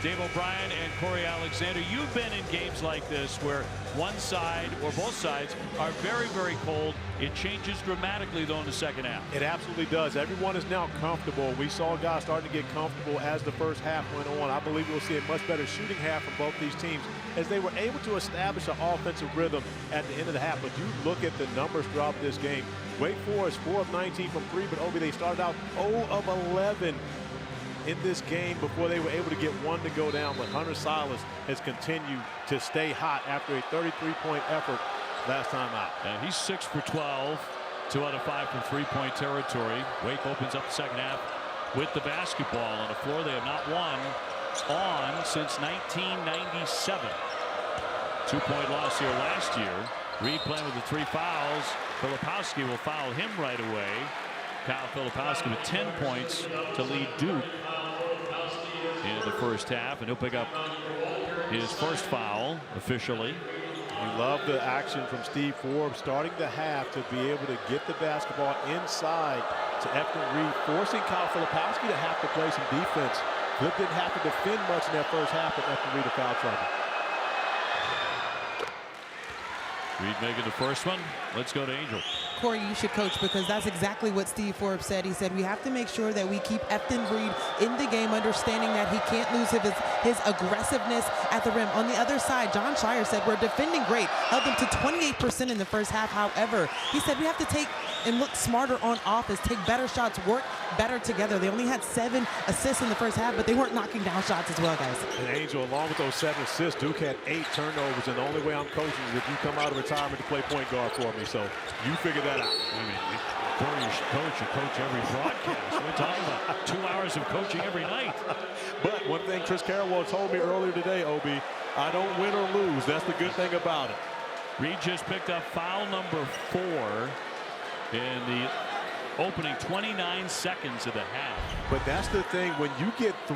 Dave O'Brien and Corey Alexander. You've been in games like this where one side or both sides are very, very cold. It changes dramatically, though, in the second half. It absolutely does. Everyone is now comfortable. We saw guys starting to get comfortable as the first half went on. I believe we'll see a much better shooting half from both these teams as they were able to establish an offensive rhythm at the end of the half. But you look at the numbers throughout this game. Wake Forest 4 of 19 from 3, but Obi, they started out 0 of 11 in this game before they were able to get one to go down. But Hunter Silas has continued to stay hot after a 33-point effort last time out. And he's 6 for 12, 2 out of 5 from 3-point territory. Wake opens up the second half with the basketball on the floor. They have not won on since 1997. 2-point loss here last year. Reed playing with the 3 fouls. Filipowski will foul him right away. Kyle Filipowski with 10 points to lead Duke in the first half, and he'll pick up his first foul officially. You love the action from Steve Forbes starting the half to be able to get the basketball inside to Efton Reed, forcing Kyle Filipowski to have to play some defense. Flip didn't have to defend much in that first half, but Efton Reed to foul trouble. Reed making the first one. Let's go to Angel. Corey, you should coach, because that's exactly what Steve Forbes said. He said we have to make sure that we keep Efton Reed in the game, understanding that he can't lose his aggressiveness at the rim. On the other side, John Shire said we're defending great, held them to 28% in the first half. However, he said we have to take and look smarter on offense, take better shots, work better together. They only had 7 assists in the first half, but they weren't knocking down shots as well, guys. And Angel, along with those 7 assists, Duke had 8 turnovers, and the only way I'm coaching is if you come out of retirement to play point guard for me. So you figure that out. I mean, Corey, you coach every broadcast. We're talking about 2 hours of coaching every night. But one thing Chris Carroll told me earlier today, Obi, I don't win or lose. That's the good thing about it. Reed just picked up foul number 4 in the opening 29 seconds of the half. But that's the thing, when you get 3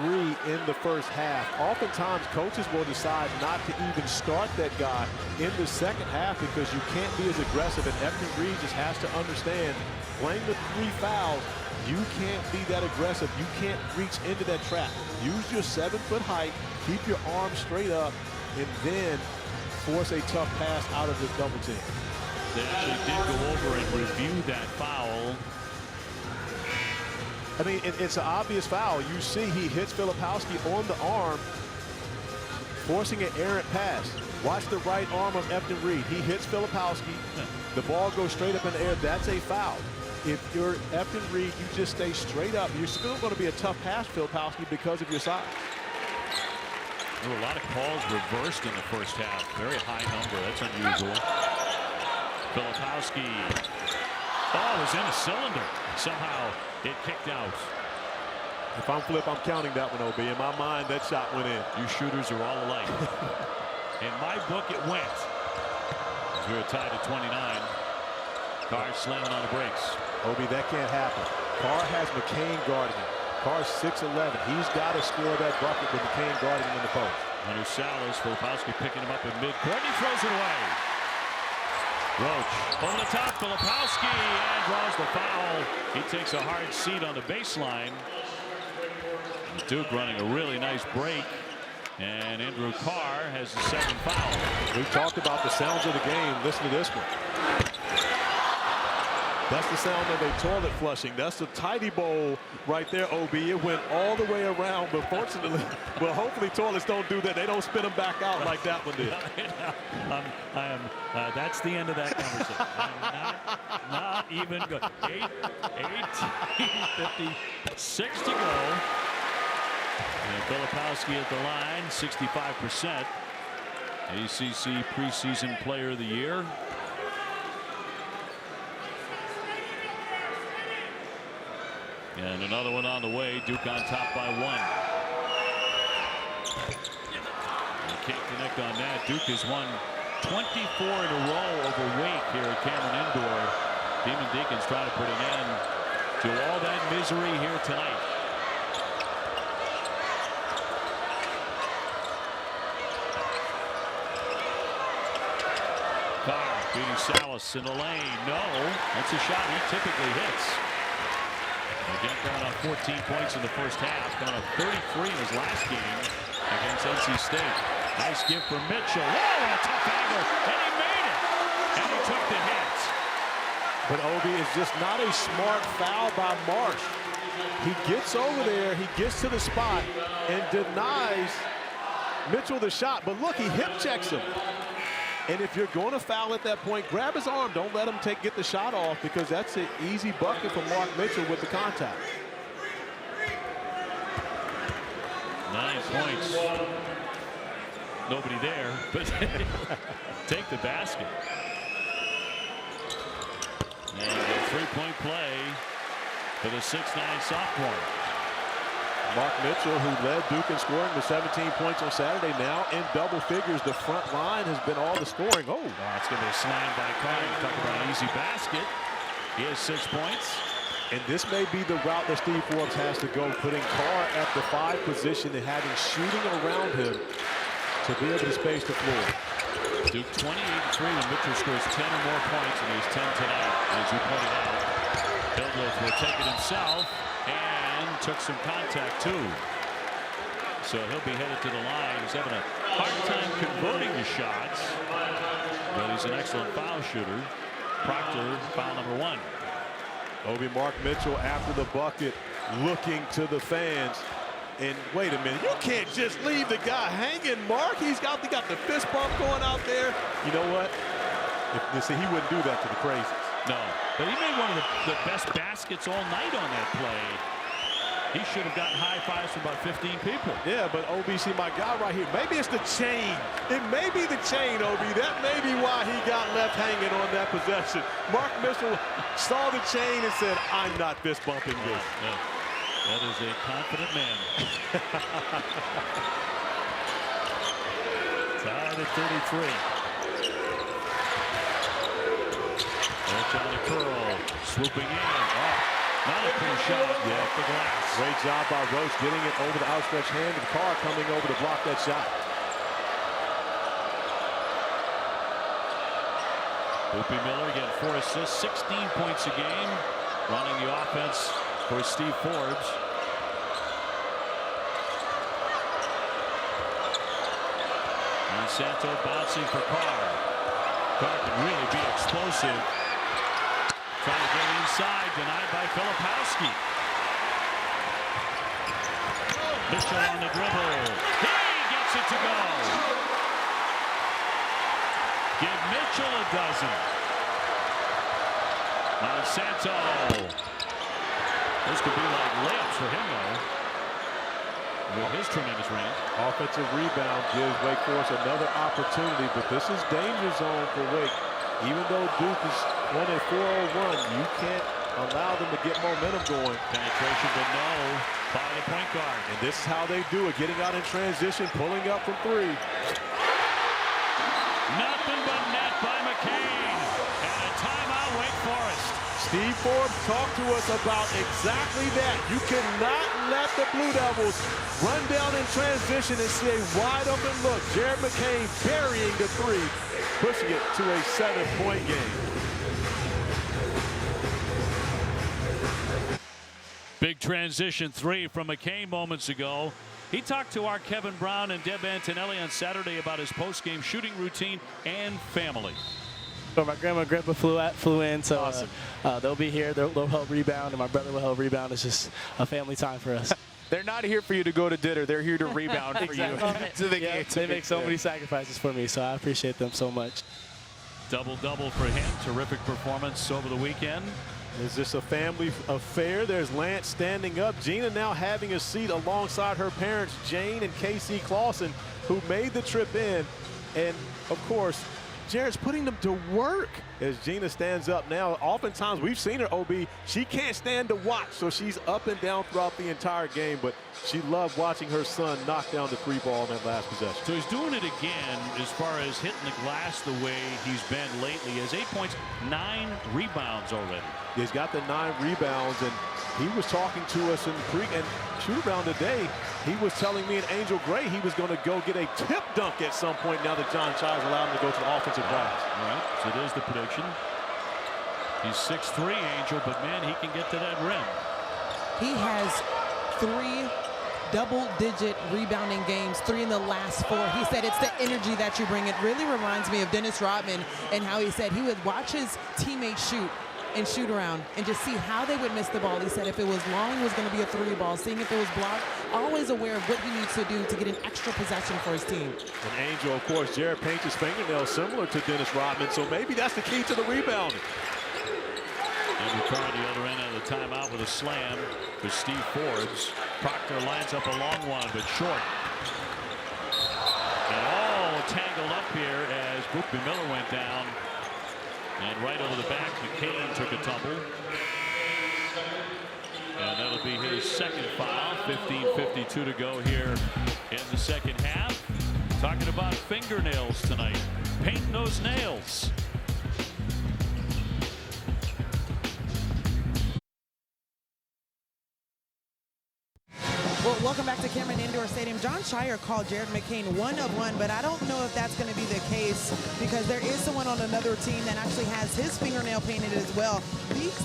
in the first half, oftentimes coaches will decide not to even start that guy in the second half because you can't be as aggressive. And Efton Reed just has to understand, playing the 3 fouls, you can't be that aggressive. You can't reach into that trap. Use your 7-foot height, keep your arms straight up, and then force a tough pass out of the double team. They actually did go over and review that foul. I mean, it's an obvious foul. You see he hits Filipowski on the arm, forcing an errant pass. Watch the right arm of Efton Reed. He hits Filipowski. The ball goes straight up in the air. That's a foul. If you're Efton Reed, you just stay straight up. You're still going to be a tough pass, Filipowski, because of your size. There were a lot of calls reversed in the first half. Very high number. That's unusual. Filipowski. Oh, was in a cylinder. Somehow it kicked out. If I'm Flip, I'm counting that one, OB. In my mind, that shot went in. You shooters are all alike. In my book, it went. As we were tied at 29. Carr slamming on the brakes. OB, that can't happen. Carr has McCain guarding him. Carr's 6'11". He's got to score that bucket with McCain guarding him in the post. Hunter Salas, Filipowski picking him up in midcourt. He throws it away. Roach over the top, Filipowski, and draws the foul. He takes a hard seat on the baseline. Duke running a really nice break, and Andrew Carr has the 2nd foul. We've talked about the sounds of the game. Listen to this one. That's the sound of a toilet flushing. That's the tidy bowl right there, OB. It went all the way around, but fortunately, well, hopefully toilets don't do that. They don't spit them back out like that one did. That's the end of that conversation. I'm not even good. 18:56 to go. And Filipowski at the line, 65%. ACC preseason player of the year. And another one on the way. Duke on top by 1. They can't connect on that. Duke has won 24 in a row over Wake here at Cameron Indoor. Demon Deacons try to put an end to all that misery here tonight. Carr beating Salas in the lane. No, that's a shot he typically hits. Again, going on 14 points in the first half. Going on 33 in his last game against NC State. Nice give for Mitchell. Whoa, a tough angle, and he made it. And he took the hit. But Obi is just not a smart foul by Marsh. He gets over there, he gets to the spot, and denies Mitchell the shot. But look, he hip checks him. And if you're going to foul at that point, grab his arm. Don't let him get the shot off, because that's an easy bucket for Mark Mitchell with the contact. 9 points. Nobody there, but take the basket. And a three-point play for the 6'9" sophomore. Mark Mitchell, who led Duke in scoring with 17 points on Saturday, now in double figures. The front line has been all the scoring. Oh, it's going to be a slam by Carr. Talk about an easy basket. He has 6 points. And this may be the route that Steve Forbes has to go, putting Carr at the 5 position and having shooting around him to be able to space the floor. Duke 28-3 when Mitchell scores 10 or more points, and he's 10 tonight, as you pointed out. Bildrith will take it himself and took some contact too. So he'll be headed to the line. He's having a hard time converting the shots, but he's an excellent foul shooter. Proctor, foul number 1. Obi, Mark Mitchell after the bucket, looking to the fans. And wait a minute, you can't just leave the guy hanging, Mark. He got the fist bump going out there. You know what? See, he wouldn't do that to the crazies. No, but he made one of the best baskets all night on that play. He should have gotten high fives from about 15 people. Yeah, but OBC, my guy right here, maybe it's the chain. It may be the chain, OB. That may be why he got left hanging on that possession. Mark Mitchell saw the chain and said, I'm not fist bumping this. Yeah. That is a confident man. Tied at 33. That's on the curl. Swooping in. Oh, not a clear shot. Yeah, off the glass. Great job by Roach getting it over the outstretched hand, and Carr coming over to block that shot. Boopie Miller getting 4 assists, 16 points a game. Running the offense for Steve Forbes. And Santo bouncing for Carr. Carr can really be explosive. Trying to get inside, denied by Filipowski. Mitchell on the dribble. He gets it to go. Give Mitchell a dozen. Monsanto. This could be like layups for him, though, with his tremendous range. Offensive rebound gives Wake Forest another opportunity, but this is danger zone for Wake. Even though Duke is on a 4-0 run, you can't allow them to get momentum going. Penetration, but no, by the point guard. And this is how they do it, getting out in transition, pulling up from 3. Nothing but net by McCain. And a timeout, Wake Forest. Steve Forbes talked to us about exactly that. You cannot let the Blue Devils run down in transition and see a wide open look. Jared McCain burying the 3, pushing it to a 7-point game. Big transition 3 from McCain moments ago. He talked to our Kevin Brown and Deb Antonelli on Saturday about his post-game shooting routine and family. So my grandma and grandpa flew in, so Awesome. They'll be here. They'll help rebound, and my brother will help rebound. It's just a family time for us. They're not here for you to go to dinner. They're here to rebound for you. So they make so many sacrifices for me, so I appreciate them so much. Double-double for him. Terrific performance over the weekend. Is this a family affair? There's Lance standing up. Gina now having a seat alongside her parents, Jane and Casey Clausen, who made the trip in. And, of course, Jared's putting them to work as Gina stands up now. Oftentimes, we've seen her, OB, she can't stand to watch, so she's up and down throughout the entire game, but she loved watching her son knock down the 3-ball in that last possession. So he's doing it again as far as hitting the glass the way he's been lately. He has 8 points, 9 rebounds already. He's got the 9 rebounds, and he was talking to us in the pre and shoot around today. He was telling me and Angel Gray he was going to go get a tip dunk at some point now that John Childs allowed him to go to the offensive glass. All right, so there's the prediction. He's 6'3", Angel, but man, he can get to that rim. He has 3 double-digit rebounding games, 3 in the last 4. He said it's the energy that you bring. It really reminds me of Dennis Rodman and how he said he would watch his teammates shoot and shoot around and just see how they would miss the ball. He said if it was long, it was going to be a 3-ball. Seeing if it was blocked, always aware of what he needs to do to get an extra possession for his team. And Angel, of course, Jared paints his fingernails similar to Dennis Rodman, so maybe that's the key to the rebounding. And we on the other end of the timeout with a slam for Steve Forbes. Proctor lines up a long one, but short. And all tangled up here as Bookman Miller went down. And right over the back, McCain took a tumble. And that'll be his second foul. 15:52 to go here in the second half. Talking about fingernails tonight. Painting those nails. Well, welcome back to Cameron Indoor Stadium. John Shire called Jared McCain 1 of 1, but I don't know if that's going to be the case because there is someone on another team that actually has his fingernail painted as well.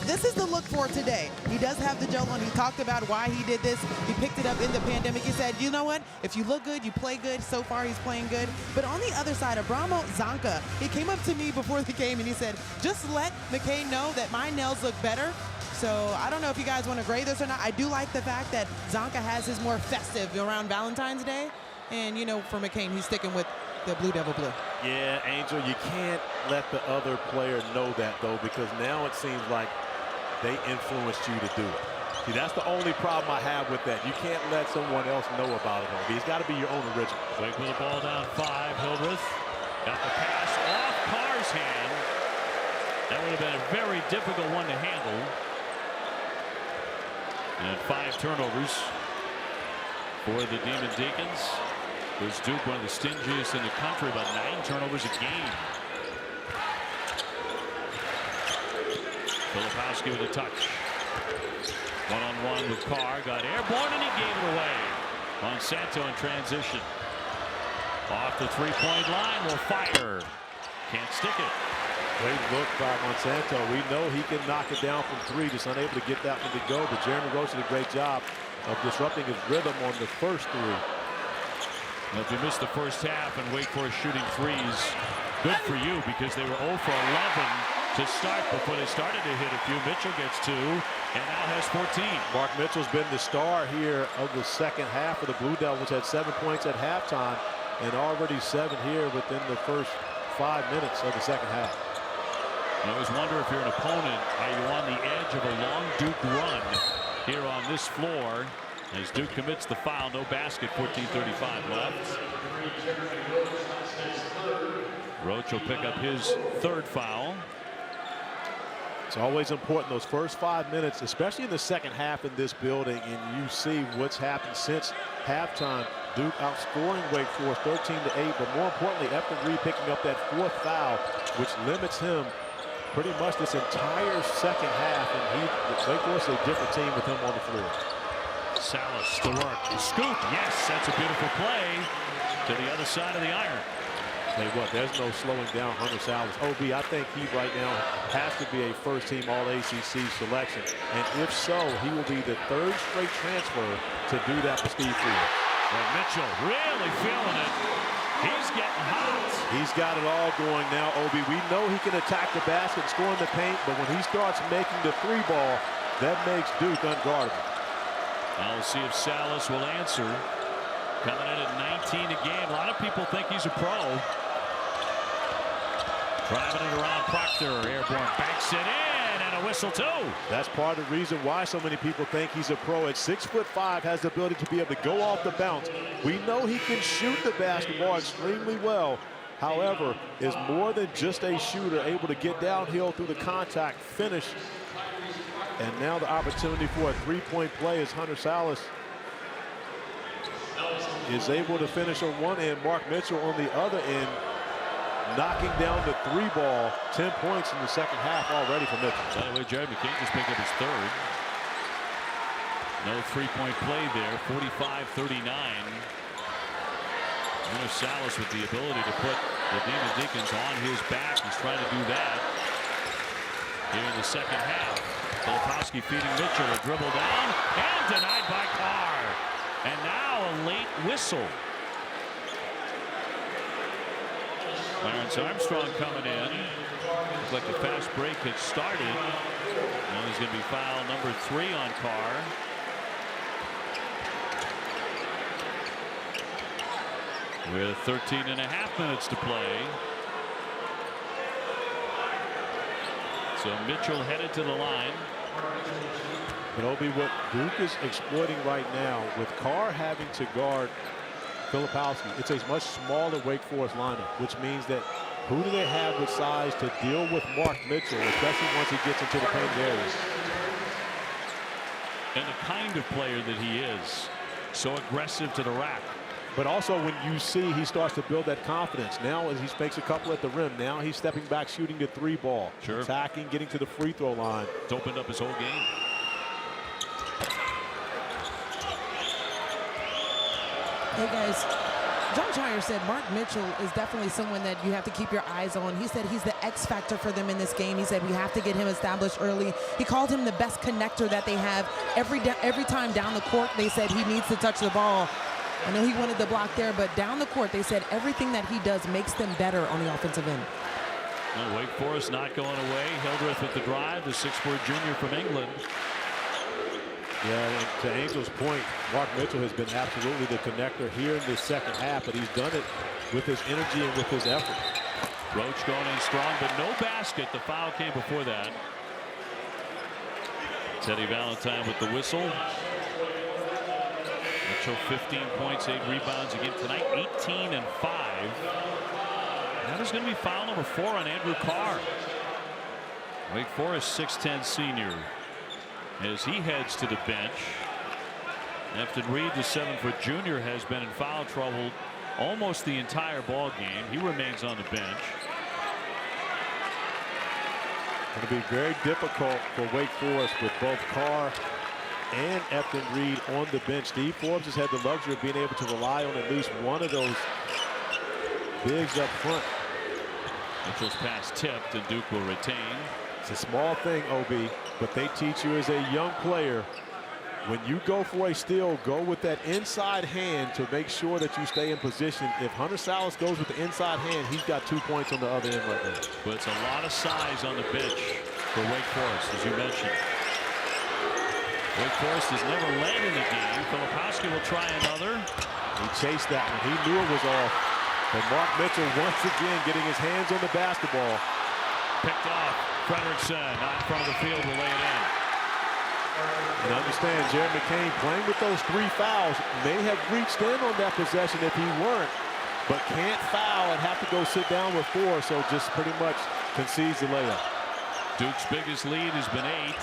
This is the look for today. He does have the gel on. He talked about why he did this. He picked it up in the pandemic. He said, you know what? If you look good, you play good. So far, he's playing good. But on the other side, Abramo Zanka, he came up to me before the game and he said, just let McCain know that my nails look better. So I don't know if you guys want to grade this or not. I do like the fact that Zonka has his more festive around Valentine's Day. And, you know, for McCain, he's sticking with the Blue Devil Blue. Yeah, Angel, you can't let the other player know that, though, because now it seems like they influenced you to do it. See, that's the only problem I have with that. You can't let someone else know about it, though. It's got to be your own original. Wake with the ball down 5. Hildreth got the pass off Carr's hand. That would have been a very difficult one to handle. And 5 turnovers for the Demon Deacons. Was Duke one of the stingiest in the country, about 9 turnovers a game. Filipowski with a touch. One-on-one with Carr. Got airborne and he gave it away. Monsanto in transition. Off the 3-point line, will fire. Can't stick it. Great look by Monsanto. We know he can knock it down from 3, just unable to get that one to go. But Jeremy Roach did a great job of disrupting his rhythm on the first 3. Now, if you missed the first half and Wake Forest shooting 3s, good for you because they were 0 for 11 to start before they started to hit a few. Mitchell gets 2 and now has 14. Mark Mitchell's been the star here of the second half of the Blue Devils. Had 7 points at halftime and already 7 here within the first 5 minutes of the second half. I always wonder if you're an opponent, are you on the edge of a long Duke run here on this floor as Duke commits the foul. No basket, 14:35 left. Roach will pick up his 3rd foul. It's always important those first 5 minutes, especially in the second half in this building, and you see what's happened since halftime. Duke outscoring Wake Forest 13-8, but more importantly, Efton Reed picking up that 4th foul, which limits him pretty much this entire second half, and Wake Forest is a different team with him on the floor. Salas to work. Scoop. Yes, that's a beautiful play to the other side of the iron. Tell you what, there's no slowing down Hunter Salas. OB, I think he right now has to be a first-team All-ACC selection, and if so, he will be the 3rd straight transfer to do that for Steve Field. And Mitchell really feeling it. He's getting hot. He's got it all going now, Obi. We know he can attack the basket, score in the paint, but when he starts making the three ball, that makes Duke unguardable. Now we'll see if Salas will answer. Coming in at 19 a game. A lot of people think he's a pro. Driving it around Proctor. Airborne banks it in, and a whistle too. That's part of the reason why so many people think he's a pro. At 6'5", has the ability to be able to go off the bounce. We know he can shoot the basketball extremely well. However, is more than just a shooter, able to get downhill through the contact, finish. And now the opportunity for a three-point play as Hunter Salas is able to finish on one end. Mark Mitchell on the other end, knocking down the three ball. 10 points in the second half already for Mitchell. By the way, Jared McCain just picked up his third. No three-point play there. 45-39. Hunter Salas with the ability to put the Deacons on his back. He's trying to do that here in the second half. Filipowski feeding Mitchell, a dribble down and denied by Carr. And now a late whistle. Clarence Armstrong coming in. Looks like the fast break had started. Now he's going to be foul number 3 on Carr. With 13.5 minutes to play. So Mitchell headed to the line. But Obi, what Duke is exploiting right now with Carr having to guard Filipowski, it's a much smaller Wake Forest lineup, which means that who do they have with size to deal with Mark Mitchell, especially once he gets into the paint areas? And the kind of player that he is, so aggressive to the rack. But also when you see he starts to build that confidence. Now as he makes a couple at the rim, now he's stepping back, shooting the three ball. Sure. Attacking, getting to the free throw line. It's opened up his whole game. Hey guys, John Shire said Mark Mitchell is definitely someone that you have to keep your eyes on. He said he's the X factor for them in this game. He said we have to get him established early. He called him the best connector that they have. Every time down the court, they said he needs to touch the ball. I know he wanted the block there, but down the court, they said everything that he does makes them better on the offensive end. Well, Wake Forest not going away. Hildreth with the drive, the 6'4" junior from England. Yeah, and to Angel's point, Mark Mitchell has been absolutely the connector here in this second half, but he's done it with his energy and with his effort. Roach going in strong, but no basket. The foul came before that. Teddy Valentine with the whistle. Mitchell 15 points, 8 rebounds again tonight, 18 and 5. That is going to be foul number 4 on Andrew Carr. Wake Forest 6'10" senior as he heads to the bench. Efton Reed, the 7-foot junior, has been in foul trouble almost the entire ball game. He remains on the bench. Going to be very difficult for Wake Forest with both Carr and Efton Reed on the bench. Steve Forbes has had the luxury of being able to rely on at least one of those bigs up front. Mitchell's pass tipped, and Duke will retain. It's a small thing, OB, but they teach you as a young player, when you go for a steal, go with that inside hand to make sure that you stay in position. If Hunter Salas goes with the inside hand, he's got 2 points on the other end right there. But it's a lot of size on the bench for Wake Forest, as you mentioned. Wake Forest has never led in the game. Filipowski will try another. He chased that one. He knew it was off. But Mark Mitchell once again getting his hands on the basketball. Picked off. Frederickson not in front of the field will lay it in. And understand, Jared McCain playing with those 3 fouls may have reached in on that possession if he weren't, but can't foul and have to go sit down with 4, so just pretty much concedes the layup. Duke's biggest lead has been 8.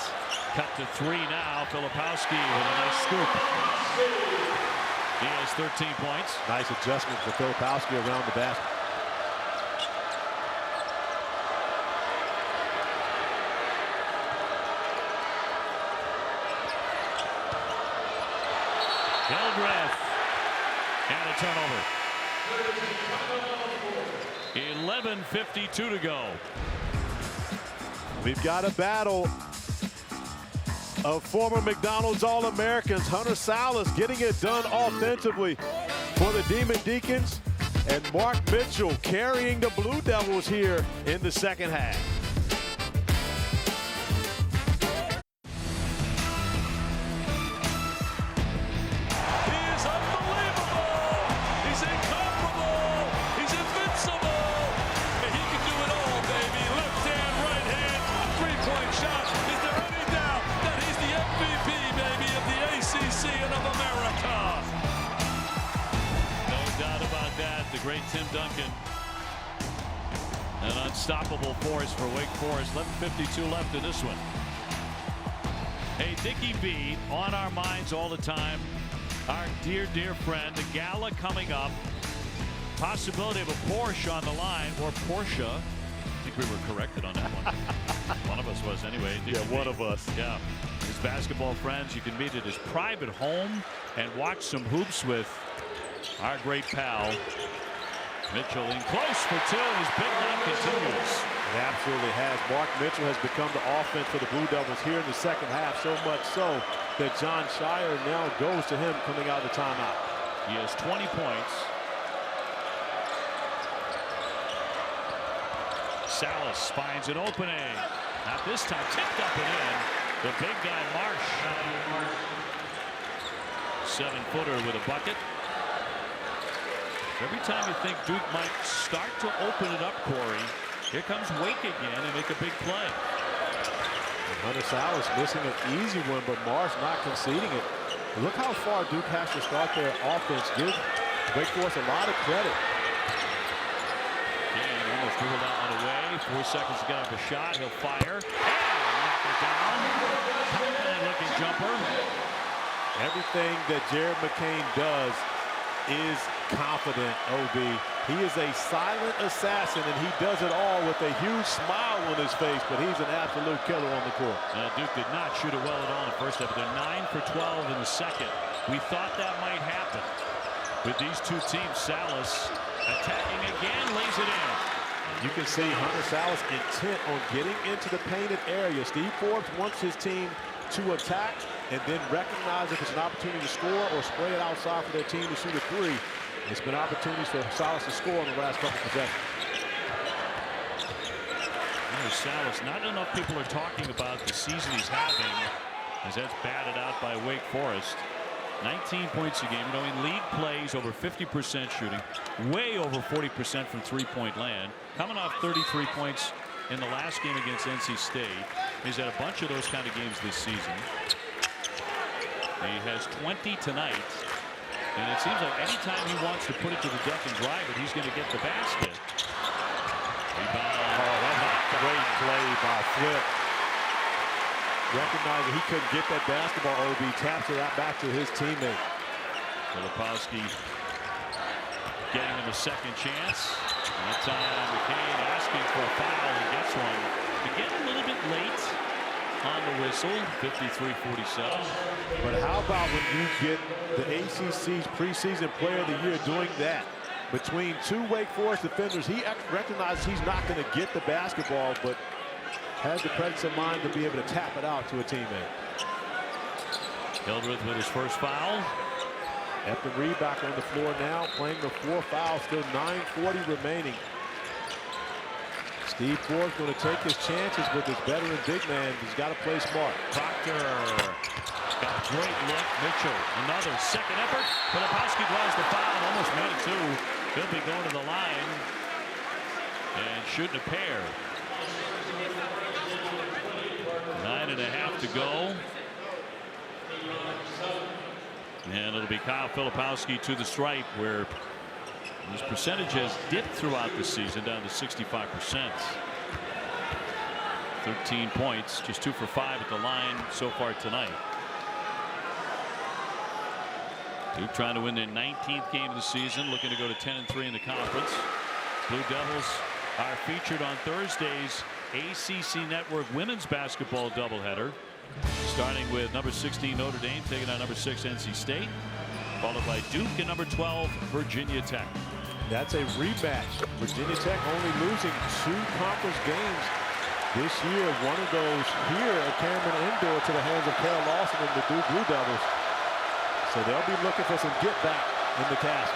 Cut to 3 now. Filipowski with a nice scoop. He has 13 points. Nice adjustment for Filipowski around the basket. Hildreth. And a turnover. 11:52 to go. We've got a battle of former McDonald's All-Americans. Hunter Salas getting it done offensively for the Demon Deacons. And Mark Mitchell carrying the Blue Devils here in the second half. He is unbelievable. He's incomparable. He's invincible. And he can do it all, baby. Left hand, right hand, three-point shot. Is there any doubt that he's the MVP, baby, of the ACC and of America? No doubt about that. The great Tim Duncan. An unstoppable force for Wake Forest. 11:52 left in this one. Hey, Dickie B, on our minds all the time. Our dear, dear friend, the gala coming up. Possibility of a Porsche on the line, or Porsche. I think we were corrected on that one. One of us was anyway. Yeah, one of us. Yeah. His basketball friends, you can meet at his private home and watch some hoops with our great pal. Mitchell in close for two. His big night continues. It absolutely has. Mark Mitchell has become the offense for the Blue Devils here in the second half, so much so that John Shire now goes to him coming out of the timeout. He has 20 points. Salas finds an opening. Not this time. Tipped up and in. The big guy, Marsh. 7-footer with a bucket. Every time you think Duke might start to open it up, Corey, here comes Wake again and make a big play. And Hunter Salas missing an easy one, but Marsh not conceding it. Look how far Duke has to start their offense. Give Wake Forest a lot of credit. Kane almost dribbled that one away. 4 seconds to get up a shot. He'll fire. And knock it down. Confident looking jumper. Everything that Jared McCain does is confident, OB. He is a silent assassin, and he does it all with a huge smile on his face, but he's an absolute killer on the court. Duke did not shoot it well at all in the first half. They're 9 for 12 in the second. We thought that might happen. With these two teams, Salas attacking again, lays it in. You can see Hunter Salas intent on getting into the painted area. Steve Forbes wants his team to attack and then recognize if it's an opportunity to score or spray it outside for their team to shoot a three. It's been opportunities for Salas to score in the last couple possessions. Salas, not enough people are talking about the season he's having, as that's batted out by Wake Forest. 19 points a game. You know, in league plays, over 50% shooting, way over 40% from three-point land. Coming off 33 points in the last game against NC State. He's had a bunch of those kind of games this season. He has 20 tonight. And it seems like anytime he wants to put it to the deck and drive it, he's going to get the basket. Rebound. Oh, that's a great play by Flip. Recognizing he couldn't get that basketball, OB taps it out back to his teammate. Filipowski getting him a second chance. That time McCain asking for a foul. He gets one. Again, a little bit late on the whistle. 53-47. But how about when you get the ACC's preseason player of the year doing that? Between two Wake Forest defenders, he recognizes he's not going to get the basketball, but has the presence of mind to be able to tap it out to a teammate. Hildreth with his first foul. After Reed back on the floor now, playing the 4 fouls, still 9:40 remaining. Steve Forbes going to take his chances with his veteran big man. He's got to play smart. Proctor got a great look. Mitchell, another second effort. Filipowski draws the foul, almost made it too. He'll be going to the line and shooting a pair. 9.5 to go. And it'll be Kyle Filipowski to the stripe, where his percentage has dipped throughout the season down to 65%. 13 points, just 2 for 5 at the line so far tonight. Duke trying to win their 19th game of the season, looking to go to 10-3 in the conference. Blue Devils are featured on Thursday's ACC Network women's basketball doubleheader, starting with number 16 Notre Dame taking on number 6 NC State, followed by Duke and number 12 Virginia Tech. That's a rematch. Virginia Tech only losing 2 conference games this year. One of those here at Cameron Indoor to the hands of Carol Lawson and the Duke Blue Devils. So they'll be looking for some get back in the castle.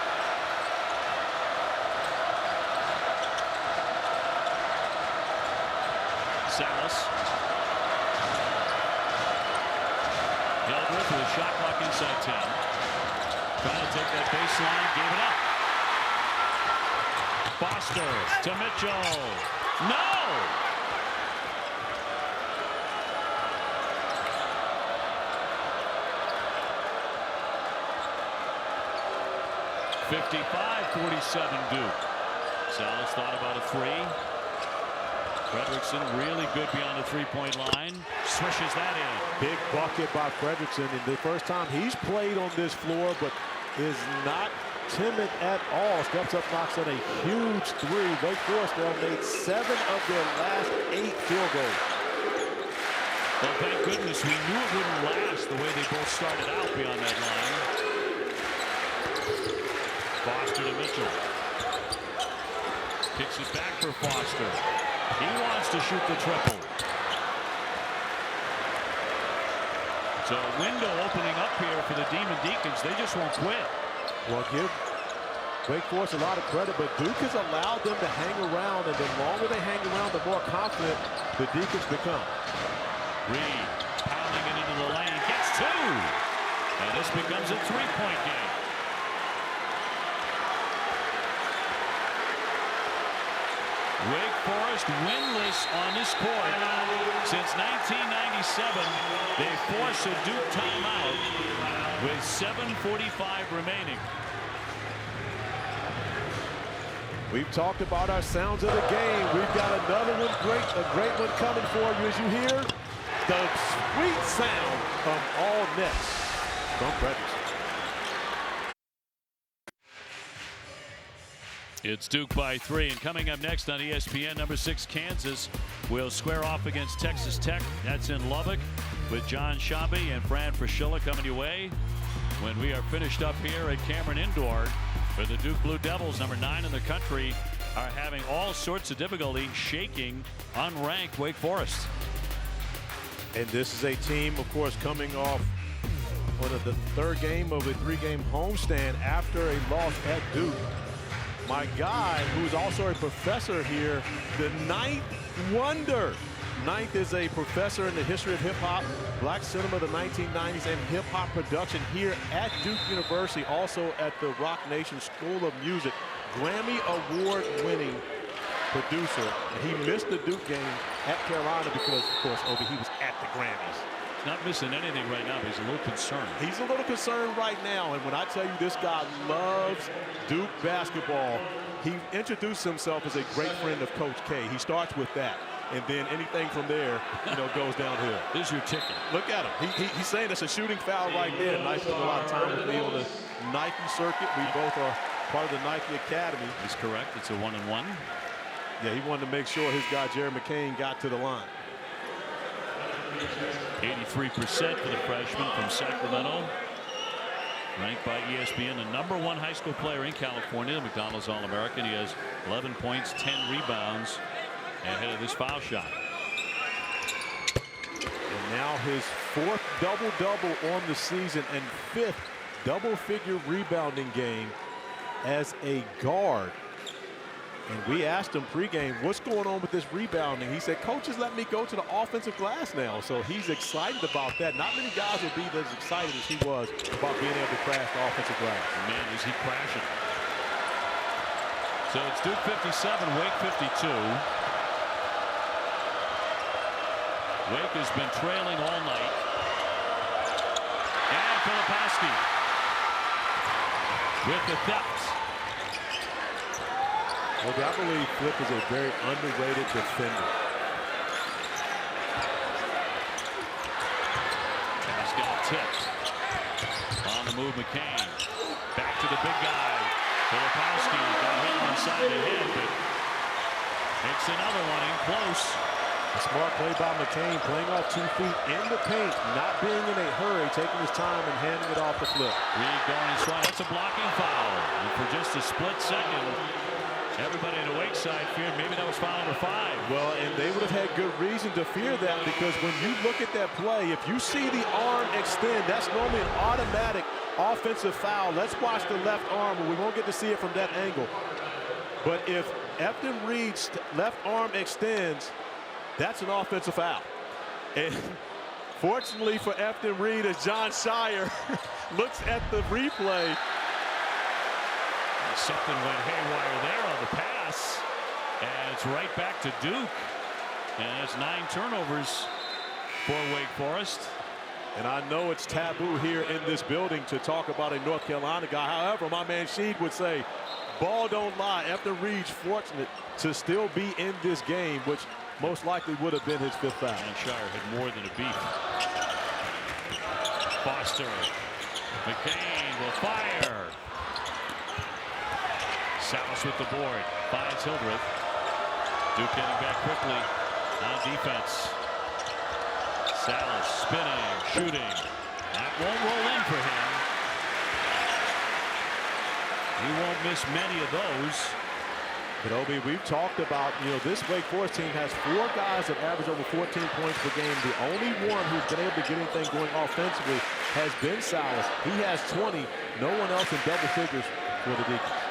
pass. Hildreth with a shot clock inside 10. Trying to take that baseline, gave it up. Foster to Mitchell. No! (55-47) Duke. Salas thought about a three. Fredrickson really good beyond the three-point line. Swishes that in. Big bucket by Fredrickson, and the first time he's played on this floor, but is not timid at all. Steps up, knocks in a huge three. Wake Forest now made 7 of their last 8 field goals. Well, thank goodness we knew it wouldn't last the way they both started out beyond that line. Foster to Mitchell. Kicks it back for Foster. He wants to shoot the triple. So a window opening up here for the Deacons. They just won't quit. Well, give Wake Forest a lot of credit, but Duke has allowed them to hang around, and the longer they hang around, the more confident the Deacons become. Reed pounding it into the lane, gets 2. And this becomes a 3-point game. Wake Forest winless on this court since 1997. They force a Duke timeout with 7:45 remaining. We've talked about our sounds of the game. We've got another one, a great one coming for you as you hear the sweet sound of all nets from Fredrickson. It's Duke by 3, and coming up next on ESPN, number 6 Kansas will square off against Texas Tech. That's in Lubbock with John Shambi and Fran Fraschilla coming your way when we are finished up here at Cameron Indoor, where the Duke Blue Devils, number 9 in the country, are having all sorts of difficulty shaking unranked Wake Forest. And this is a team, of course, coming off one of the 3rd game of a 3-game homestand after a loss at Duke. My guy, who's also a professor here, the Ninth Wonder. Ninth is a professor in the history of hip-hop, black cinema, the 1990s, and hip-hop production here at Duke University, also at the Rock Nation School of Music. Grammy Award-winning producer. And he missed the Duke game at Carolina because, of course, Obi, he was at the Grammys. He's not missing anything right now, but he's a little concerned. He's a little concerned right now, and when I tell you this guy loves Duke basketball, he introduced himself as a great friend of Coach K. He starts with that, and then anything from there, goes downhill. Here's your ticket. Look at him. He's saying it's a shooting foul right there. Nike spent a lot of time with me on the Nike circuit. We both are part of the Nike Academy. He's correct. It's a 1-and-1. Yeah, he wanted to make sure his guy Jerry McCain got to the line. 83% for the freshman from Sacramento. Ranked by ESPN the number 1 high school player in California, the McDonald's All-American. He has 11 points, 10 rebounds ahead of this foul shot. And now his 4th double-double on the season and 5th double-figure rebounding game as a guard. And we asked him pregame, what's going on with this rebounding? He said, coaches let me go to the offensive glass now. So he's excited about that. Not many guys will be as excited as he was about being able to crash the offensive glass. Man, is he crashing. So it's Duke 57, Wake 52. Wake has been trailing all night. And Filipowski with the theft. Well, I believe Flip is a very underrated defender. He's got tipped. On the move, McCain. Back to the big guy. Filipowski got hit on the side of the head, but makes another one in close. A smart play by McCain, playing off 2 feet in the paint, not being in a hurry, taking his time and handing it off the Flip. Reed going and swat. That's a blocking foul. And for just a split second, everybody in the Wake side feared maybe that was foul number 5. Well, and they would have had good reason to fear that, because when you look at that play, if you see the arm extend, that's normally an automatic offensive foul. Let's watch the left arm, and we won't get to see it from that angle. But if Efton Reed's left arm extends, That's an offensive foul. And fortunately for Efton Reed, as John Shire looks at the replay. Something went haywire there on the pass. And it's right back to Duke. And it's 9 turnovers for Wake Forest. And I know it's taboo here in this building to talk about a North Carolina guy. However, my man Sheed would say, ball don't lie. Efton Reed's fortunate to still be in this game, which most likely would have been his 5th foul. And Shire had more than a beat. Foster. McCain will fire. Salas with the board. Finds Hildreth. Duke getting back quickly on defense. Salas spinning, shooting. That won't roll in for him. He won't miss many of those. But Obi, we've talked about, this Wake Forest team has 4 guys that average over 14 points per game. The only one who's been able to get anything going offensively has been Salas. He has 20. No one else in double figures for the Deacons.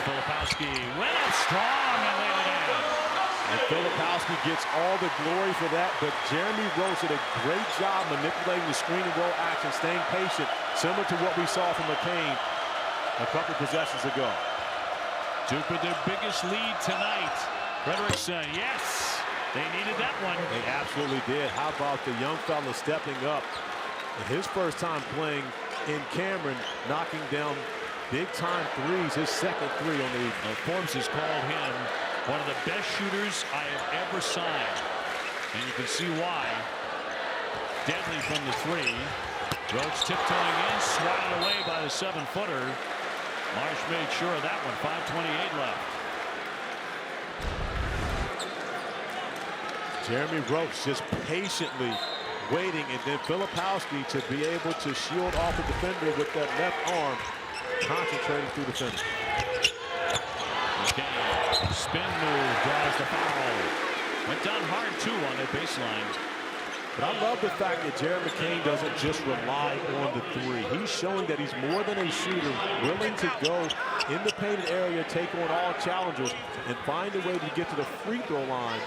Filipowski went up strong and laid it in. And Filipowski gets all the glory for that, but Jeremy Rose did a great job manipulating the screen and roll action, staying patient, similar to what we saw from McCain a couple possessions ago. Duke with their biggest lead tonight. Frederickson, yes, they needed that one. They absolutely did. How about the young fella stepping up? His first time playing in Cameron, knocking down big-time threes, his 2nd 3 on the evening. Forbes has called him one of the best shooters I have ever signed. And you can see why. Deadly from the 3. Rhodes tiptoeing in, swatted away by the 7-footer. Marsh made sure of that one. 5:28 left. Jeremy Roach just patiently waiting, and then Filipowski to be able to shield off the defender with that left arm, concentrating through the finish. Okay. Spin move, draws the foul. Went down hard too on that baseline. But I love the fact that Jared McCain doesn't just rely on the 3. He's showing that he's more than a shooter, willing to go in the painted area, take on all challengers, and find a way to get to the free throw line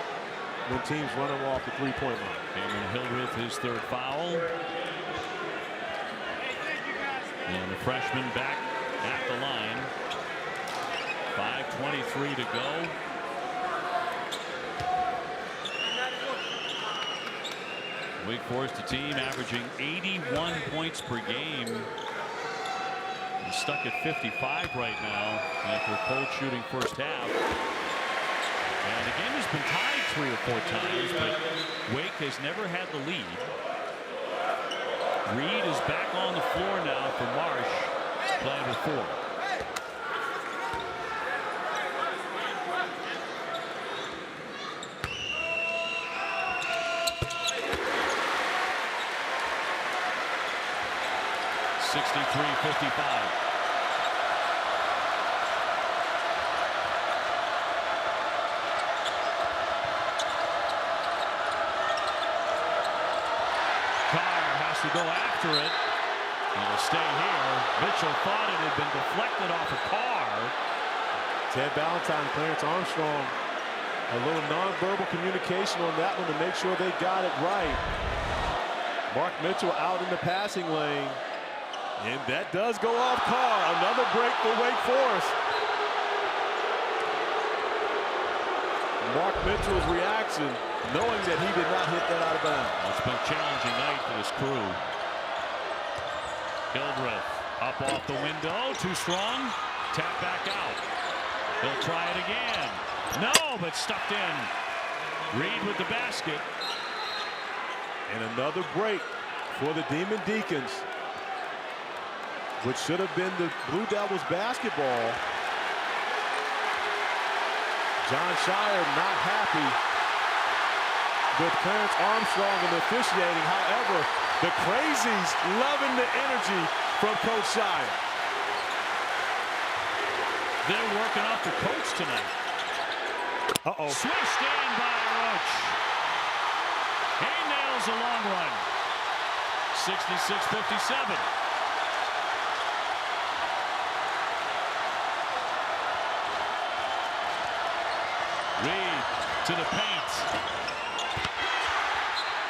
when teams run him off the 3-point line. Cameron Hildreth, his 3rd foul. And the freshman back at the line. 5:23 to go. Wake Forest, a team averaging 81 points per game. He's stuck at 55 right now after a cold shooting first half. And the game has been tied 3 or 4 times, but Wake has never had the lead. Reed is back on the floor now for Marsh, playing with 4. To go after it. It'll stay here. Mitchell thought it had been deflected off a car. Ted Valentine, Clarence Armstrong, a little nonverbal communication on that one to make sure they got it right. Mark Mitchell out in the passing lane, and that does go off Carr. Another break for Wake Forest. Mark Mitchell's reaction, knowing that he did not hit that out of bounds. It's been a challenging night for this crew. Hildreth up off the window, too strong. Tap back out. He'll try it again. No, but stuffed in. Reed with the basket. And another break for the Demon Deacons, which should have been the Blue Devils basketball. John Shire not happy with Clarence Armstrong and the officiating. However, the Crazies loving the energy from Coach Shire. They're working off the coach tonight. Swished in by Roach. He nails a long one. 66-57. to the paint.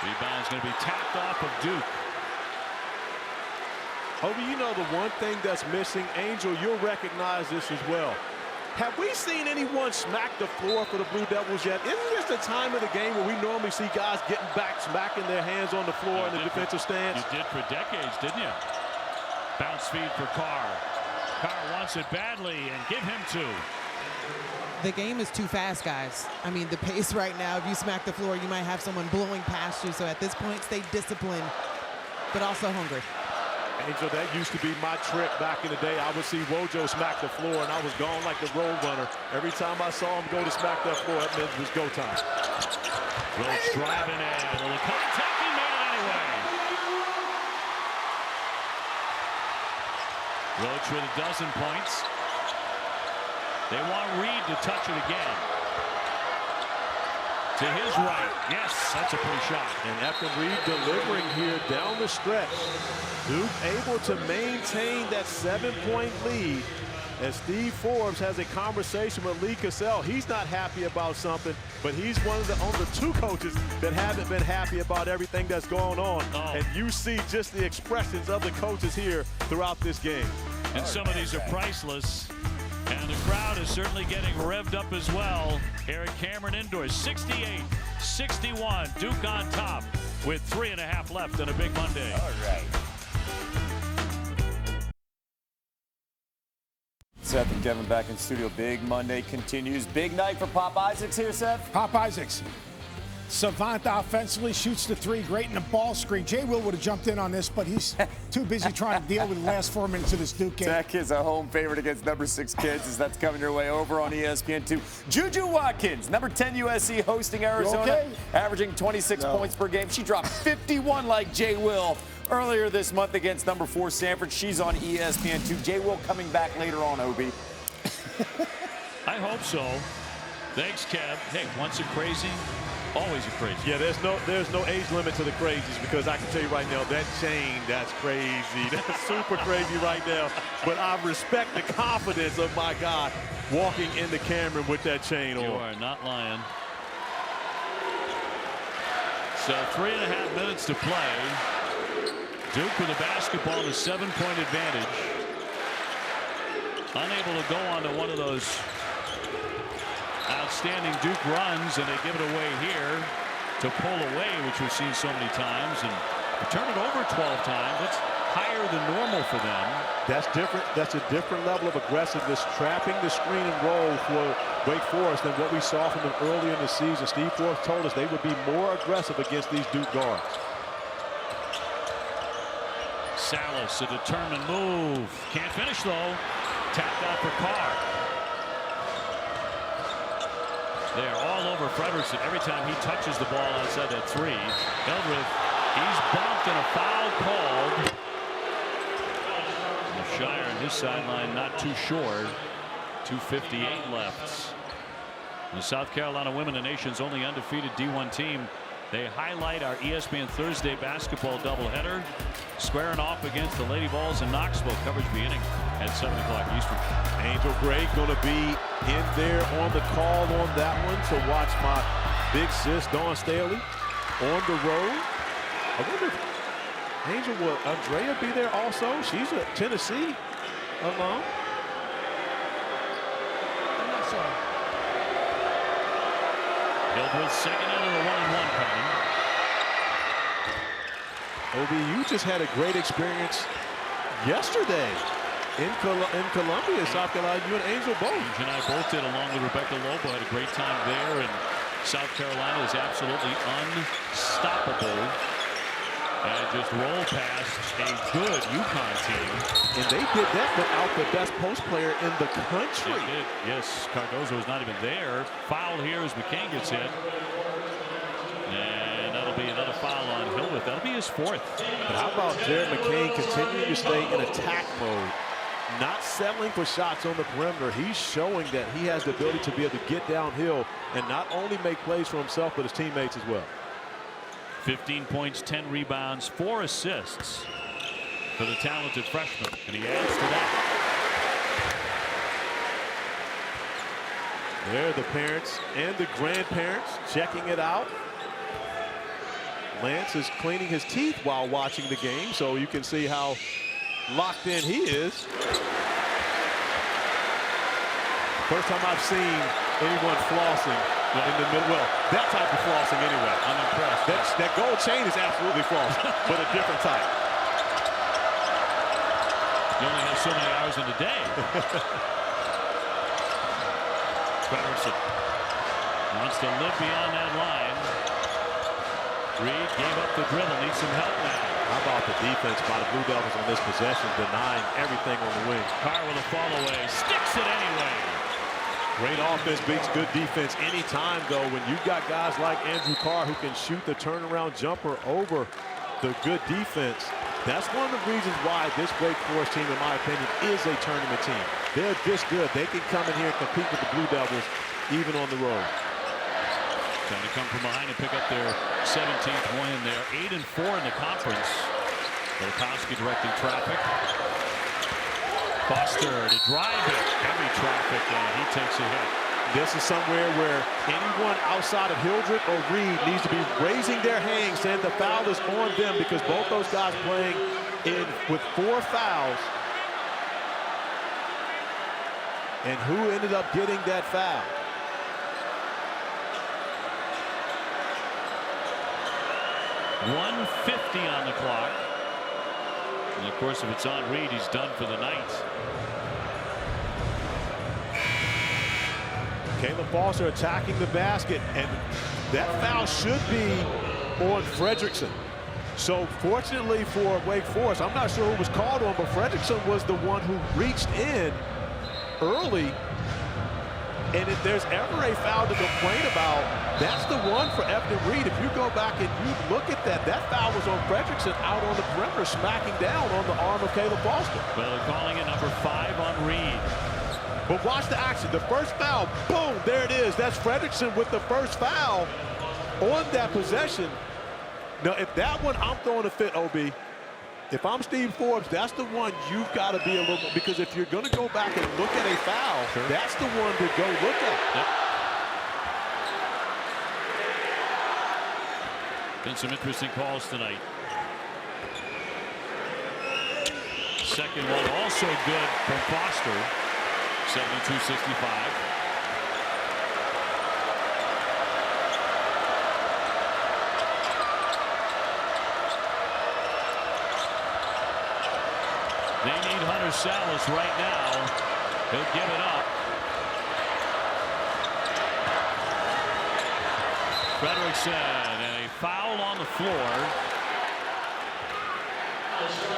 Rebound's going to be tapped off of Duke. Obi, you know the one thing that's missing, Angel, you'll recognize this as well. Have we seen anyone smack the floor for the Blue Devils yet? Isn't this the time of the game where we normally see guys getting back, smacking their hands on the floor in the defensive stance? You did for decades, didn't you? Bounce feed for Carr. Carr wants it badly, and give him two. The game is too fast, guys. I mean, the pace right now, if you smack the floor, you might have someone blowing past you. So at this point, stay disciplined, but also hungry. Angel, that used to be my trick back in the day. I would see Wojo smack the floor, and I was gone like the road runner. Every time I saw him go to smack that floor, that meant it was go time. Roach driving in. A little contact, he made it anyway. Roach with a dozen points. They want Reed to touch it again. To his right. Yes, that's a pretty shot. And Efton Reed delivering here down the stretch. Duke able to maintain that 7-point lead as Steve Forbes has a conversation with Lee Cassell. He's not happy about something, but he's one of the two coaches that haven't been happy about everything that's going on. And you see just the expressions of the coaches here throughout this game. And some of these are priceless. And the crowd is certainly getting revved up as well here at Cameron Indoors. 68-61, Duke on top with 3.5 left on a big Monday. All right. Seth and Kevin back in studio. Big Monday continues. Big night for Pop Isaacs here, Seth. Pop Isaacs. Savant offensively shoots the three, great in the ball screen. Jay Will would have jumped in on this, but he's too busy trying to deal with the last 4 minutes of this Duke game. Tech is a home favorite against number 6 Kansas. That's coming your way over on ESPN2. Juju Watkins, number 10 USC hosting Arizona, averaging 26 points per game. She dropped 51 like Jay Will earlier this month against number 4 Stanford. She's on ESPN2. Jay Will coming back later on, Obi. I hope so. Thanks, Kev. Hey, once a crazy, always a crazy. Yeah, there's no age limit to the crazies, because I can tell you right now, that chain, that's crazy. That's super crazy right now. But I respect the confidence of my guy walking into Cameron with that chain on. You are not lying. So 3.5 minutes to play. Duke with the basketball and a 7-point advantage. Unable to go on to one of those outstanding Duke runs, and they give it away here to pull away, which we've seen so many times, and turn it over 12 times. That's higher than normal for them. That's different. That's a different level of aggressiveness, trapping the screen and roll for Wake Forest than what we saw from them earlier in the season. Steve Forbes told us they would be more aggressive against these Duke guards. Salas, a determined move. Can't finish, though. Tapped out for Carr. They're all over Frederickson every time he touches the ball outside that three. Eldred, he's bumped and a foul called. Shire on his sideline not too short. 2:58 left. The South Carolina women, the nation's only undefeated D1 team. They highlight our ESPN Thursday basketball doubleheader, squaring off against the Lady Vols in Knoxville. Coverage beginning at 7 o'clock Eastern. Angel Gray going to be in there on the call on that one to watch my big sis Dawn Staley on the road. I wonder if Angel, will Andrea be there also? She's a Tennessee alum. I'm not sure. Hildreth second out of the 1-and-1 coming. Obi, you just had a great experience yesterday in Columbia, South Carolina. You and Angel both. Angel and I both did, along with Rebecca Lobo. Had a great time there, and South Carolina is absolutely unstoppable. And just roll past a good UConn team. And they did that without the best post player in the country. They did. Yes, Cardozo was not even there. Foul here as McCain gets hit. And that'll be another foul on Hildreth. That'll be his 4th. But how about Jared McCain continuing to stay in attack mode, not settling for shots on the perimeter? He's showing that he has the ability to be able to get downhill and not only make plays for himself, but his teammates as well. 15 points, 10 rebounds, 4 assists for the talented freshman, and he adds to that. There, the parents and the grandparents checking it out. Lance is cleaning his teeth while watching the game, so you can see how locked in he is. First time I've seen anyone flossing in the middle. Well, that type of flossing anyway. I'm impressed. That gold chain is absolutely flossing, but a different type. You only have so many hours in a day. Frederickson wants to live beyond that line. Reed gave up the dribble, needs some help now. How about the defense by the Blue Devils on this possession, denying everything on the wing. Carr with a fall away, sticks it anyway. Great offense beats good defense anytime, though, when you've got guys like Andrew Carr who can shoot the turnaround jumper over the good defense. That's one of the reasons why this Wake Forest team, in my opinion, is a tournament team. They're this good. They can come in here and compete with the Blue Devils, even on the road. Trying to come from behind and pick up their 17th win. They're 8-4 in the conference. Volkowski directing traffic. Foster to drive it. Heavy traffic, and he takes a hit. This is somewhere where anyone outside of Hildreth or Reed needs to be raising their hands, saying the foul is on them, because both those guys playing in with 4 fouls. And who ended up getting that foul? .150 on the clock. And of course, if it's on Reed, he's done for the night. Caleb Foster attacking the basket, and that foul should be on Frederickson. So fortunately for Wake Forest, I'm not sure who was called on, but Frederickson was the one who reached in early. And if there's ever a foul to complain about, that's the one for Efton Reed. If you go back and you look at that, that foul was on Frederickson out on the perimeter, smacking down on the arm of Caleb Foster. Well, they're calling it number 5 on Reed. But watch the action. The first foul, boom, there it is. That's Frederickson with the first foul on that possession. Now, if that one, I'm throwing a fit, OB. If I'm Steve Forbes, that's the one you've got to be a little, because if you're going to go back and look at a foul, sure, that's the one to go look at. Yep. Been some interesting calls tonight. Second one also good from Foster. 72-65. They need Hunter Salas right now. He'll give it up. Frederickson, and a foul on the floor.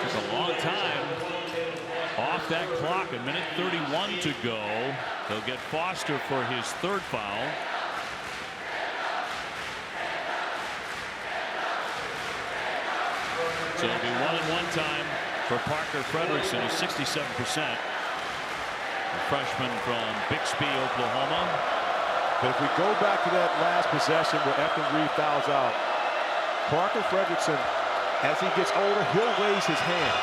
Took a long time off that clock. 1:31 to go. They'll get Foster for his 3rd foul. So it'll be 1-and-1 time for Parker Frederickson, who's 67%. A freshman from Bixby, Oklahoma. But if we go back to that last possession where Efton Reed fouls out, Parker Frederickson, as he gets older, he'll raise his hand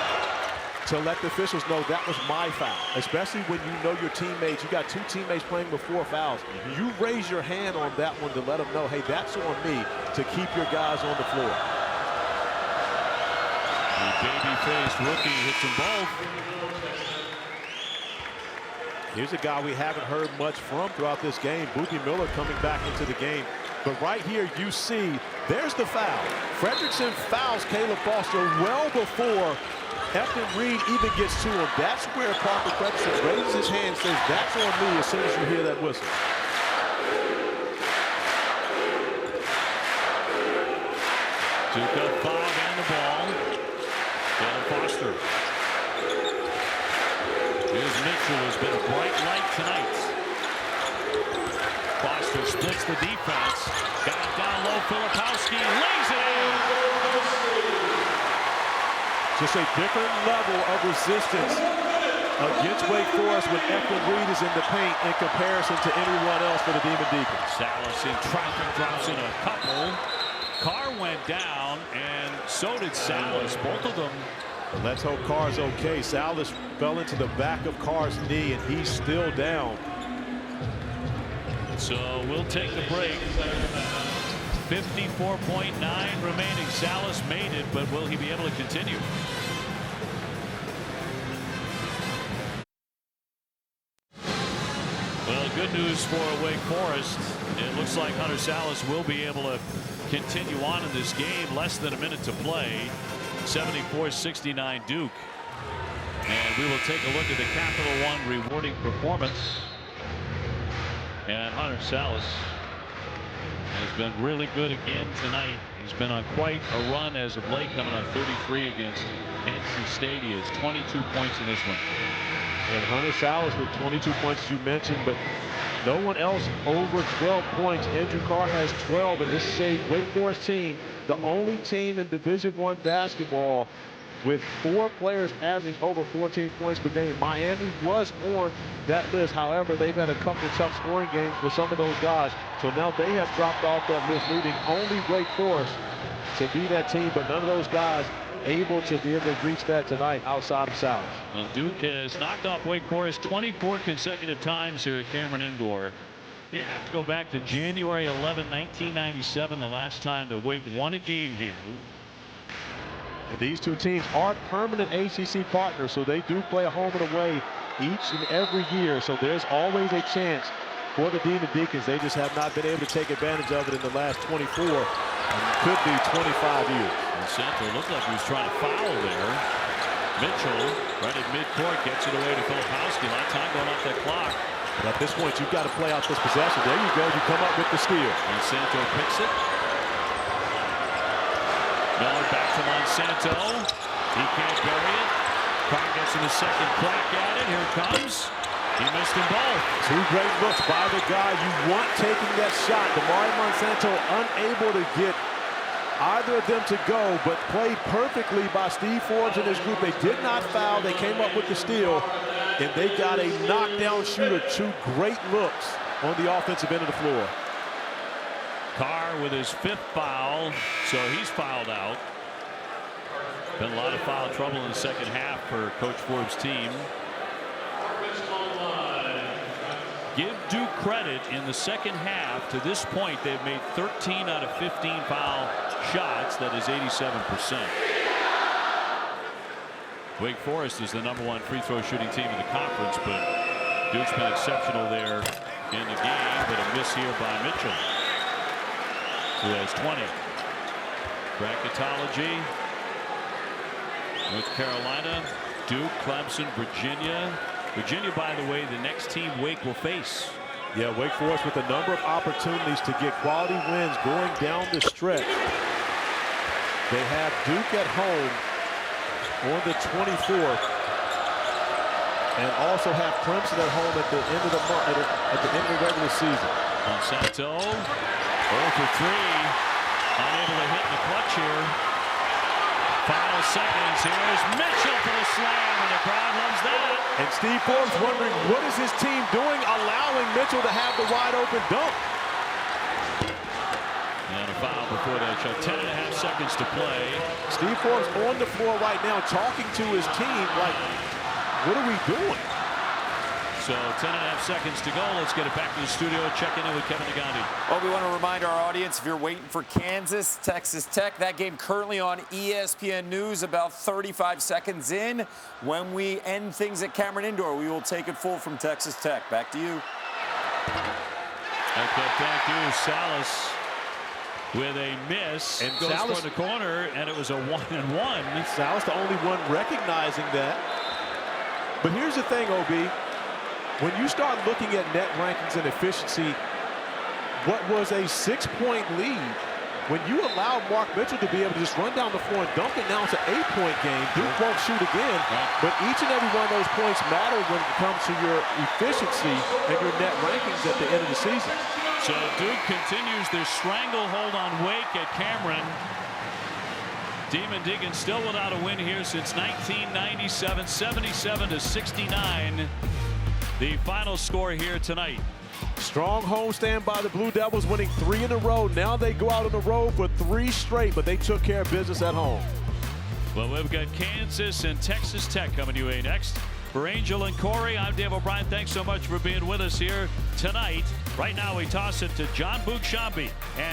to let the officials know that was my foul. Especially when you know your teammates, you got 2 teammates playing with 4 fouls. You raise your hand on that one to let them know, hey, that's on me, to keep your guys on the floor. The baby-faced rookie hits them both. Here's a guy we haven't heard much from throughout this game. Boogie Miller coming back into the game. But right here you see, there's the foul. Frederickson fouls Caleb Foster well before Efton Reed even gets to him. That's where Parker Frederickson raises his hand and says, that's on me, as soon as you hear that whistle. Duke up 5 and the ball. Caleb Foster. Here's Mitchell, who's been a bright light tonight. Foster splits the defense. Got it down low. Filipowski lays it in. Just a different level of resistance against Wake Forest when Efton Reed is in the paint in comparison to anyone else for the Demon Deacons. Salas in traffic, drops in a couple. Carr went down, and so did Salas. Both of them. But let's hope Carr's okay. Salas fell into the back of Carr's knee, and he's still down. So we'll take the break. 54.9 remaining. Salas made it, but will he be able to continue? Well, good news for Wake Forest. It looks like Hunter Salas will be able to continue on in this game. Less than a minute to play. 74-69 Duke. And we will take a look at the Capital One rewarding performance. And Hunter Salas has been really good again tonight. He's been on quite a run as of late, coming on 33 against NC State. He has 22 points in this one. And Hunter Salas with 22 points, as you mentioned, but no one else over 12 points. Andrew Carr has 12, and this is a Wake Forest team, the only team in Division I basketball with 4 players averaging over 14 points per game. Miami was on that list. However, they've had a couple of tough scoring games for some of those guys. So now they have dropped off that list, leaving only Wake Forest to be that team, but none of those guys able to be able to reach that tonight outside of Salas. Well, Duke has knocked off Wake Forest 24 consecutive times here at Cameron Indoor. You have to go back to January 11, 1997, the last time that Wake won a game here. And these two teams are permanent ACC partners, so they do play a home and away each and every year. So there's always a chance for the Deacons. They just have not been able to take advantage of it in the last 24 and could be 25 years. And Santo looked like he was trying to foul there. Mitchell right at midcourt gets it away to Filipowski. A lot of time going off that clock. But at this point, you've got to play out this possession. There you go. You come up with the steal. And Santo picks it. Miller back to Monsanto. He can't bury it. Carr gets in the second crack at it. Here it comes. He missed them both. 2 great looks by the guy you want taking that shot. Damari Monsanto unable to get either of them to go, but played perfectly by Steve Forbes and his group. They did not foul. They came up with the steal, and they got a knockdown shooter. 2 great looks on the offensive end of the floor. Carr with his 5th foul, so he's fouled out. Been a lot of foul trouble in the second half for Coach Forbes' team. Give Duke credit in the second half. To this point, they've made 13 out of 15 foul shots. That is 87%. Wake Forest is the #1 free throw shooting team in the conference, but Duke's been exceptional there in the game. But a miss here by Mitchell, who has 20. Bracketology with Carolina, Duke, Clemson, Virginia. Virginia, by the way, the next team Wake will face. Yeah, Wake Forest with a number of opportunities to get quality wins going down the stretch. They have Duke at home on the 24th, and also have Clemson at home at the end of the month, at the end of the regular season. Monsanto, 0 for 3, unable to hit in the clutch here. Final seconds. Here's Mitchell for the slam, and the crowd loves that. And Steve Forbes wondering, what is his team doing, allowing Mitchell to have the wide open dunk? And a foul before that shot. 10.5 seconds to play. Steve Forbes on the floor right now talking to his team like, what are we doing? So 10.5 seconds to go. Let's get it back to the studio. Checking in with Kevin Negandhi. Well, we want to remind our audience, if you're waiting for Kansas, Texas Tech, that game currently on ESPN News about 35 seconds in. When we end things at Cameron Indoor, we will take it full from Texas Tech. Back to you. Okay, thank you. Salas with a miss. And goes Salas, for the corner, and it was a 1-and-1. Salas the only one recognizing that. But here's the thing, OB. When you start looking at net rankings and efficiency, what was a 6-point lead, when you allow Mark Mitchell to be able to just run down the floor and dunk it, now it's an 8-point game. Duke won't shoot again, but each and every one of those points matter when it comes to your efficiency and your net rankings at the end of the season. So Duke continues their stranglehold on Wake at Cameron. Demon Deacons still without a win here since 1997, 77-69. The final score here tonight. Strong homestand by the Blue Devils, winning 3 in a row. Now they go out on the road for 3 straight, but they took care of business at home. Well, we've got Kansas and Texas Tech coming your way next. For Angel and Corey, I'm Dave O'Brien. Thanks so much for being with us here tonight Right now we toss it to John Bugshambi and